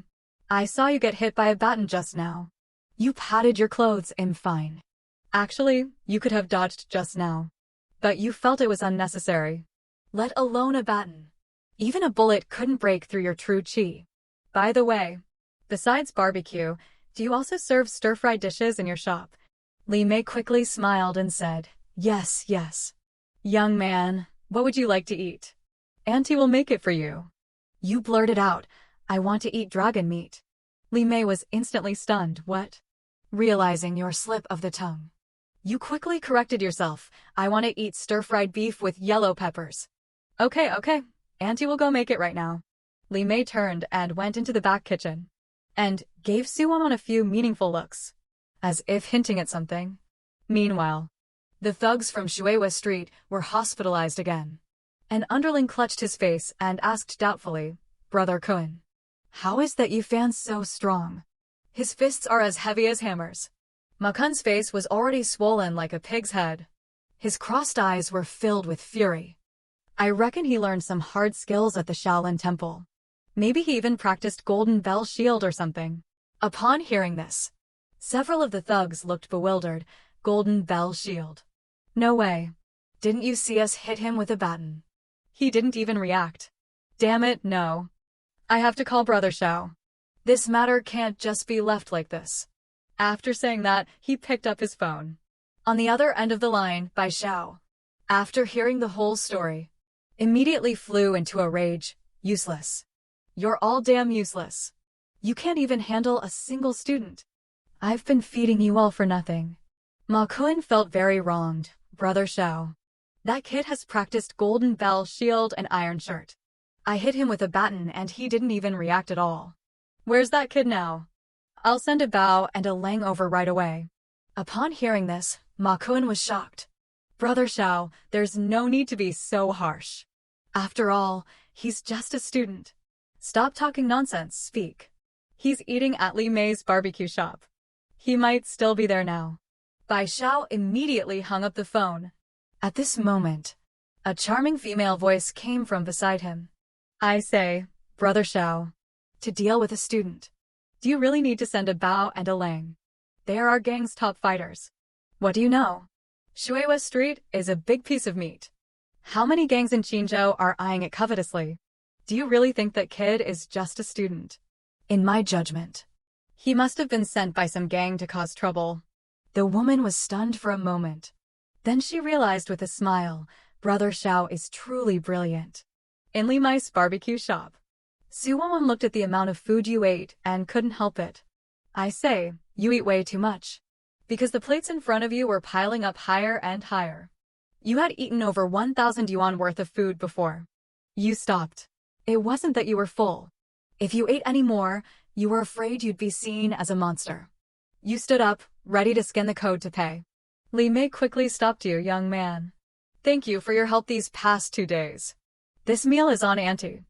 I saw you get hit by a baton just now. You patted your clothes. I'm fine. Actually, you could have dodged just now, but you felt it was unnecessary. Let alone a baton. Even a bullet couldn't break through your true chi. By the way, besides barbecue, do you also serve stir-fried dishes in your shop? Li Mei quickly smiled and said, "Yes, yes. Young man, what would you like to eat? Auntie will make it for you." You blurted out, "I want to eat dragon meat." Li Mei was instantly stunned. "What?" Realizing your slip of the tongue, you quickly corrected yourself. "I want to eat stir-fried beef with yellow peppers." Okay, Auntie will go make it right now." Li Mei turned and went into the back kitchen and gave Suwon a few meaningful looks, as if hinting at something. Meanwhile, the thugs from Shuewa Street were hospitalized again. An underling clutched his face and asked doubtfully, "Brother Kun, how is that you fans so strong? His fists are as heavy as hammers." Ma Kun's face was already swollen like a pig's head. His crossed eyes were filled with fury. I reckon he learned some hard skills at the Shaolin Temple. Maybe he even practiced Golden Bell Shield or something. Upon hearing this, several of the thugs looked bewildered. Golden Bell Shield? No way. Didn't you see us hit him with a baton? He didn't even react. Damn it, no. I have to call Brother Xiao. This matter can't just be left like this. After saying that, he picked up his phone. On the other end of the line, Bai Xiao, after hearing the whole story, immediately flew into a rage. Useless. You're all damn useless. You can't even handle a single student. I've been feeding you all for nothing. Ma Kun felt very wronged. Brother Xiao, that kid has practiced Golden Bell Shield and Iron Shirt. I hit him with a baton and he didn't even react at all. Where's that kid now? I'll send a Bao and a Lang over right away. Upon hearing this, Ma Kun was shocked. Brother Xiao, there's no need to be so harsh. After all, he's just a student. Stop talking nonsense, speak. He's eating at Li Mei's barbecue shop. He might still be there now. Bai Xiao immediately hung up the phone. At this moment, a charming female voice came from beside him. I say, Brother Xiao, to deal with a student, do you really need to send a Bao and a Lang? They are our gang's top fighters. What do you know? Shuewa Street is a big piece of meat. How many gangs in Qinzhou are eyeing it covetously? Do you really think that kid is just a student? In my judgment, he must have been sent by some gang to cause trouble. The woman was stunned for a moment. Then she realized with a smile, Brother Xiao is truly brilliant. In Li Mei's barbecue shop, Suwon looked at the amount of food you ate and couldn't help it. I say, you eat way too much. Because the plates in front of you were piling up higher and higher. You had eaten over 1,000 yuan worth of food before. You stopped. It wasn't that you were full. If you ate any more, you were afraid you'd be seen as a monster. You stood up, ready to scan the code to pay. Li Mei quickly stopped you, young man. Thank you for your help these past 2 days. This meal is on Auntie.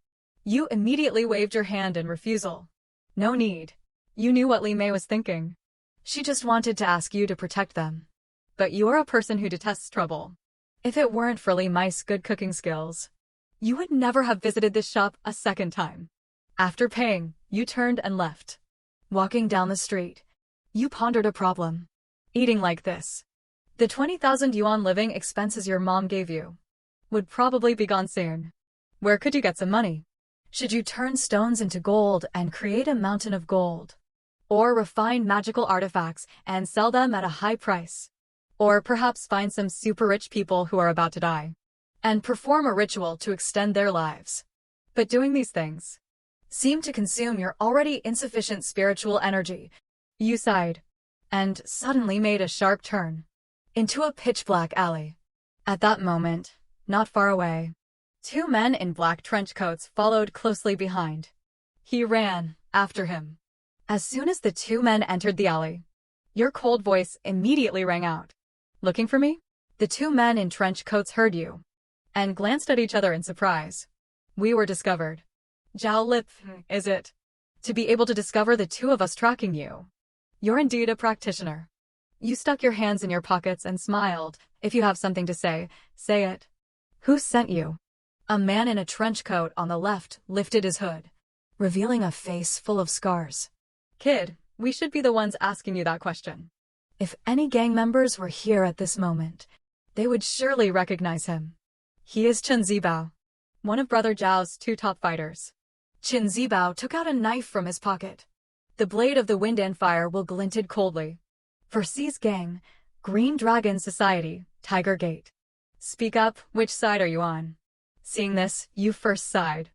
You immediately waved your hand in refusal. No need. You knew what Li Mei was thinking. She just wanted to ask you to protect them. But you are a person who detests trouble. If it weren't for Li Mei's good cooking skills, you would never have visited this shop a second time. After paying, you turned and left. Walking down the street, you pondered a problem. Eating like this, the 20,000 yuan living expenses your mom gave you would probably be gone soon. Where could you get some money? Should you turn stones into gold and create a mountain of gold? Or refine magical artifacts and sell them at a high price? Or perhaps find some super rich people who are about to die and perform a ritual to extend their lives. But doing these things seemed to consume your already insufficient spiritual energy. You sighed and suddenly made a sharp turn into a pitch-black alley. At that moment, not far away, 2 men in black trench coats followed closely behind. He ran after him. As soon as the 2 men entered the alley, your cold voice immediately rang out. Looking for me? The 2 men in trench coats heard you and glanced at each other in surprise. We were discovered. Zhao Lip, is it? To be able to discover the 2 of us tracking you. You're indeed a practitioner. You stuck your hands in your pockets and smiled. If you have something to say, say it. Who sent you? A man in a trench coat on the left lifted his hood, revealing a face full of scars. Kid, we should be the ones asking you that question. If any gang members were here at this moment, they would surely recognize him. He is Chen Zibao, one of Brother Zhao's 2 top fighters. Chen Zibao took out a knife from his pocket. The blade of the wind and fire will glinted coldly. For C's gang, Green Dragon Society, Tiger Gate. Speak up, which side are you on? Seeing this, you first sighed.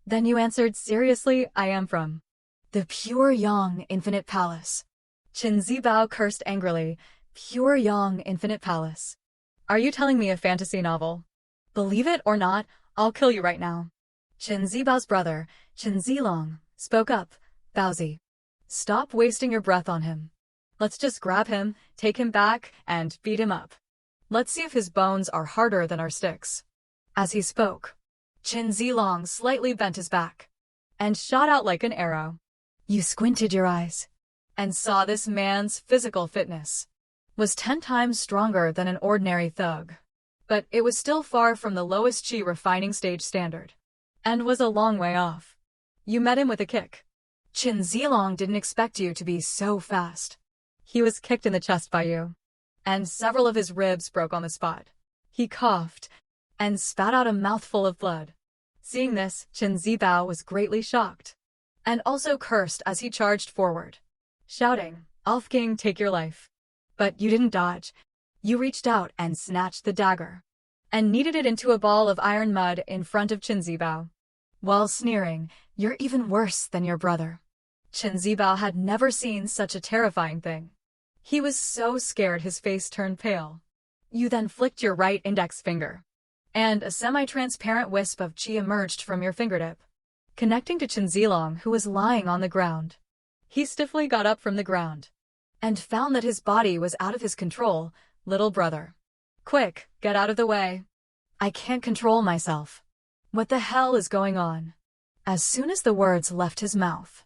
Then you answered seriously, I am from the Pure Yang Infinite Palace. Qin Zibao cursed angrily. Pure Yang Infinite Palace. Are you telling me a fantasy novel? Believe it or not, I'll kill you right now. Qin Zibao's brother, Qin Zilong, spoke up. Baozi. Stop wasting your breath on him. Let's just grab him, take him back, and beat him up. Let's see if his bones are harder than our sticks. As he spoke, Qin Zilong slightly bent his back and shot out like an arrow. You squinted your eyes and saw this man's physical fitness was 10 times stronger than an ordinary thug. But it was still far from the lowest chi refining stage standard and was a long way off. You met him with a kick. Qin Zilong didn't expect you to be so fast. He was kicked in the chest by you, and several of his ribs broke on the spot. He coughed and spat out a mouthful of blood. Seeing this, Qin Zibao was greatly shocked and also cursed as he charged forward, shouting, Elf King, take your life. But you didn't dodge. You reached out and snatched the dagger and kneaded it into a ball of iron mud in front of Qin Zibao, while sneering, you're even worse than your brother. Qin Zibao had never seen such a terrifying thing. He was so scared his face turned pale. You then flicked your right index finger, and a semi-transparent wisp of qi emerged from your fingertip, connecting to Qin Zilong, who was lying on the ground. He stiffly got up from the ground and found that his body was out of his control. Little brother. Quick, get out of the way. I can't control myself. What the hell is going on? As soon as the words left his mouth,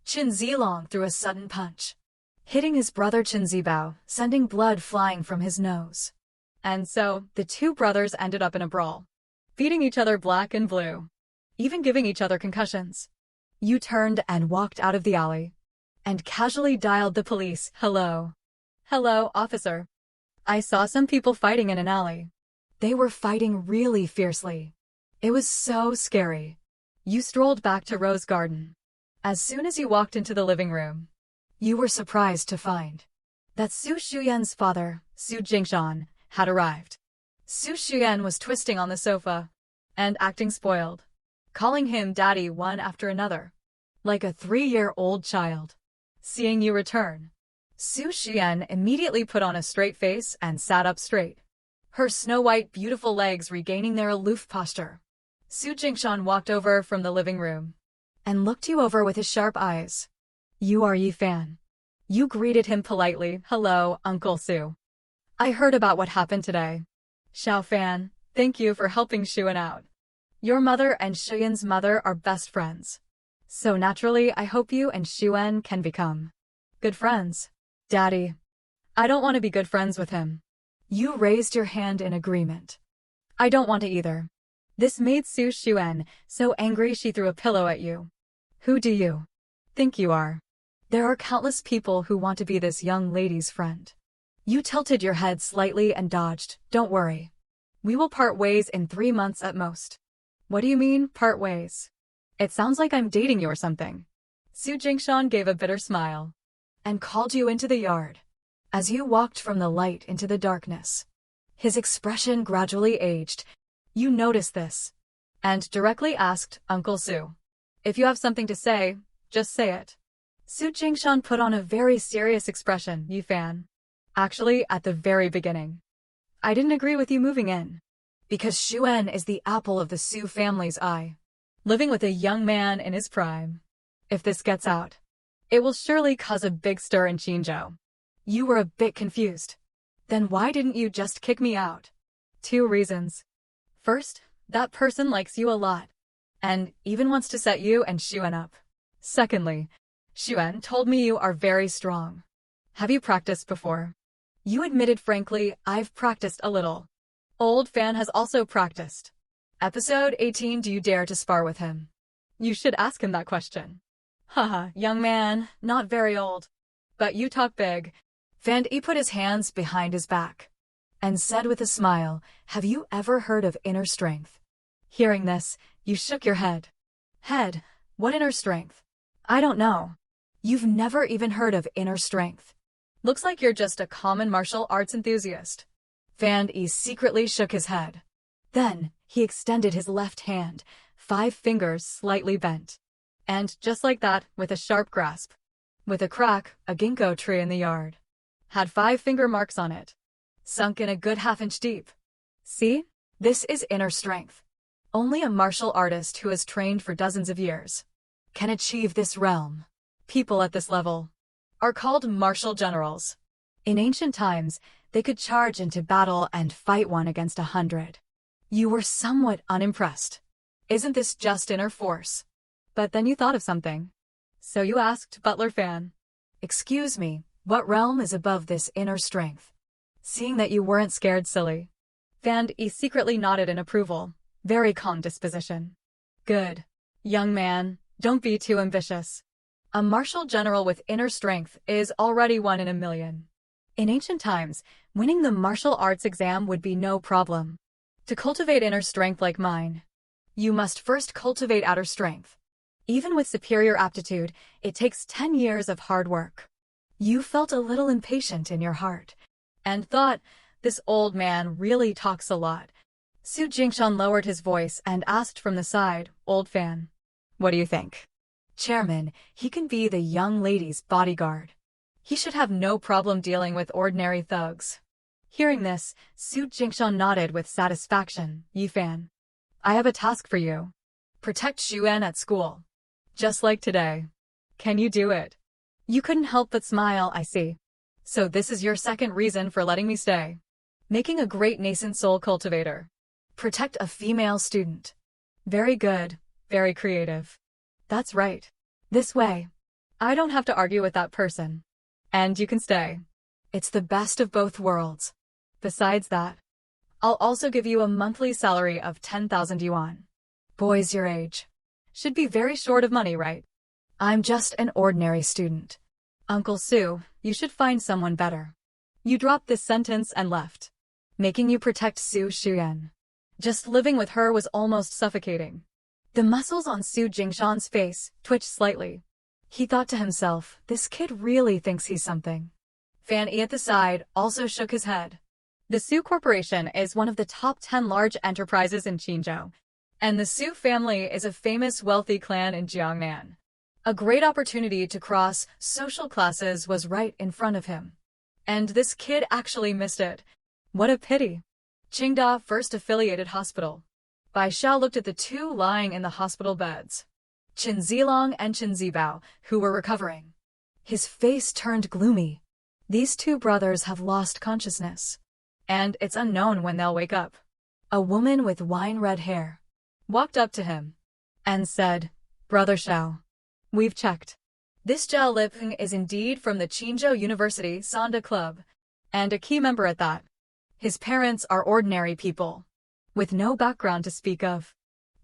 Qin Zilong threw a sudden punch, hitting his brother Qin Zibao, sending blood flying from his nose. And so, the two brothers ended up in a brawl, beating each other black and blue, even giving each other concussions. You turned and walked out of the alley, and casually dialed the police. Hello. Hello, officer. I saw some people fighting in an alley. They were fighting really fiercely. It was so scary. You strolled back to Rose Garden. As soon as you walked into the living room, you were surprised to find that Su Shuyan's father, Su Jingshan, had arrived. Su Shuyan was twisting on the sofa and acting spoiled, calling him daddy one after another, like a 3-year-old child. Seeing you return, Su Shuyan immediately put on a straight face and sat up straight, her snow-white beautiful legs regaining their aloof posture. Su Jingshan walked over from the living room and looked you over with his sharp eyes. You are Yi Fan. You greeted him politely. Hello, Uncle Su. I heard about what happened today. Xiao Fan, thank you for helping Xuan out. Your mother and Shuyan's mother are best friends. So naturally, I hope you and Xuan can become good friends. Daddy, I don't want to be good friends with him. You raised your hand in agreement. I don't want to either. This made Su Xuan so angry she threw a pillow at you. Who do you think you are? There are countless people who want to be this young lady's friend. You tilted your head slightly and dodged. Don't worry. We will part ways in 3 months at most. What do you mean, part ways? It sounds like I'm dating you or something. Su Jingshan gave a bitter smile and called you into the yard. As you walked from the light into the darkness, his expression gradually aged. You noticed this and directly asked, Uncle Su, if you have something to say, just say it. Su Jingshan put on a very serious expression. Yi Fan. Actually, at the very beginning, I didn't agree with you moving in, because Xuan is the apple of the Su family's eye, living with a young man in his prime. If this gets out, it will surely cause a big stir in Qinzhou. You were a bit confused. Then why didn't you just kick me out? 2 reasons. First, that person likes you a lot, and even wants to set you and Xuan up. Secondly, Xuan told me you are very strong. Have you practiced before? You admitted frankly, I've practiced a little. Old Fan has also practiced. Episode 18. Do you dare to spar with him? You should ask him that question. Haha, young man, not very old. But you talk big. Fan Yi put his hands behind his back and said with a smile, have you ever heard of inner strength? Hearing this, you shook your head. Head? What inner strength? I don't know. You've never even heard of inner strength. Looks like you're just a common martial arts enthusiast. Fan Yi secretly shook his head. Then, he extended his left hand, 5 fingers slightly bent. And, just like that, with a sharp grasp. With a crack, a ginkgo tree in the yard had 5 finger marks on it, sunk in a good half-inch deep. See? This is inner strength. Only a martial artist who has trained for dozens of years can achieve this realm. People at this level are called martial generals. In ancient times, they could charge into battle and fight 1 against 100. You were somewhat unimpressed. Isn't this just inner force? But then you thought of something. So you asked Butler Fan, "Excuse me, what realm is above this inner strength?" Seeing that you weren't scared silly, Fan Yi secretly nodded in approval. Very calm disposition. Good. Young man, don't be too ambitious. A martial general with inner strength is already 1 in a million. In ancient times, winning the martial arts exam would be no problem. To cultivate inner strength like mine, you must first cultivate outer strength. Even with superior aptitude, it takes 10 years of hard work. You felt a little impatient in your heart, and thought, this old man really talks a lot. Su Jingshan lowered his voice and asked from the side, "Old Fan, what do you think?" "Chairman, he can be the young lady's bodyguard. He should have no problem dealing with ordinary thugs." Hearing this, Su Jingshan nodded with satisfaction. "Yi Fan, I have a task for you. Protect Xuan at school. Just like today. Can you do it?" You couldn't help but smile, "I see. So this is your second reason for letting me stay. Making a great nascent soul cultivator. Protect a female student. Very good, very creative. That's right. This way, I don't have to argue with that person. And you can stay. It's the best of both worlds. Besides that, I'll also give you a monthly salary of 10,000 yuan. Boys your age should be very short of money, right? I'm just an ordinary student. Uncle Su, you should find someone better." You dropped this sentence and left, making you protect Su Xuan. Just living with her was almost suffocating. The muscles on Su Jingshan's face twitched slightly. He thought to himself, this kid really thinks he's something. Fan Yi at the side also shook his head. The Su Corporation is one of the top 10 large enterprises in Qinzhou, and the Su family is a famous wealthy clan in Jiangnan. A great opportunity to cross social classes was right in front of him. And this kid actually missed it. What a pity. Qingda First Affiliated Hospital. Bai Xiao looked at the 2 lying in the hospital beds. Qin Zilong and Qin Zibao, who were recovering. His face turned gloomy. These 2 brothers have lost consciousness, and it's unknown when they'll wake up. A woman with wine-red hair walked up to him and said, "Brother Xiao, we've checked. This Zhao Liping is indeed from the Qinzhou University Sanda Club, and a key member at that. His parents are ordinary people, with no background to speak of.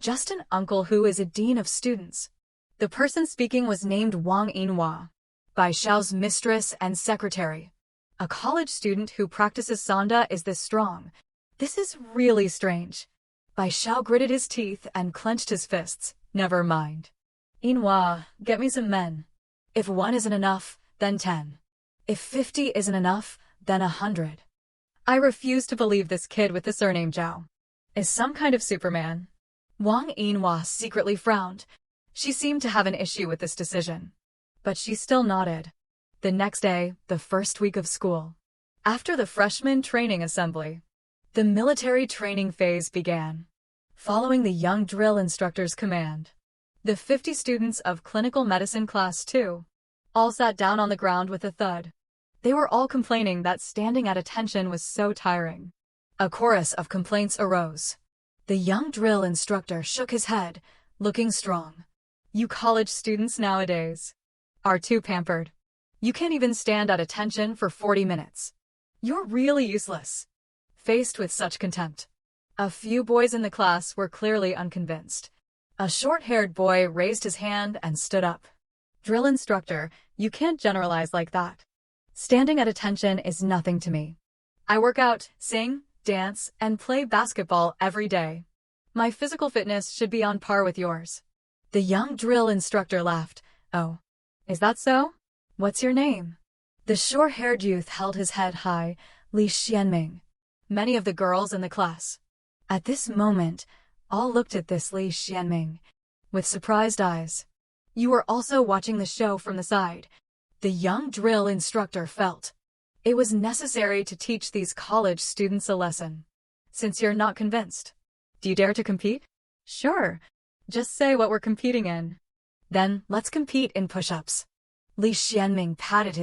Just an uncle who is a dean of students." The person speaking was named Wang Yinhua, Bai Xiao's mistress and secretary. A college student who practices Sanda is this strong. This is really strange. Bai Xiao gritted his teeth and clenched his fists. Never mind. "Yinhua, get me some men. If 1 isn't enough, then 10. If 50 isn't enough, then 100. I refuse to believe this kid with the surname Zhao is some kind of Superman." Wang Yinhua secretly frowned. She seemed to have an issue with this decision, but she still nodded. The next day, the first week of school, after the freshman training assembly, the military training phase began. Following the young drill instructor's command, the 50 students of clinical medicine class 2 all sat down on the ground with a thud. They were all complaining that standing at attention was so tiring. A chorus of complaints arose. The young drill instructor shook his head, looking strong. "You college students nowadays are too pampered. You can't even stand at attention for 40 minutes. You're really useless." Faced with such contempt, a few boys in the class were clearly unconvinced. A short-haired boy raised his hand and stood up. "Drill instructor, you can't generalize like that. Standing at attention is nothing to me. I work out, sing, dance, and play basketball every day. My physical fitness should be on par with yours." The young drill instructor laughed. "Oh, is that so? What's your name?" The short-haired youth held his head high, Li Xianming. Many of the girls in the class. At this moment, all looked at this Li Xianming with surprised eyes. You were also watching the show from the side. The young drill instructor felt it was necessary to teach these college students a lesson. Since you're not convinced, do you dare to compete? Sure. Just say what we're competing in. Then let's compete in push-ups. Li Xianming patted his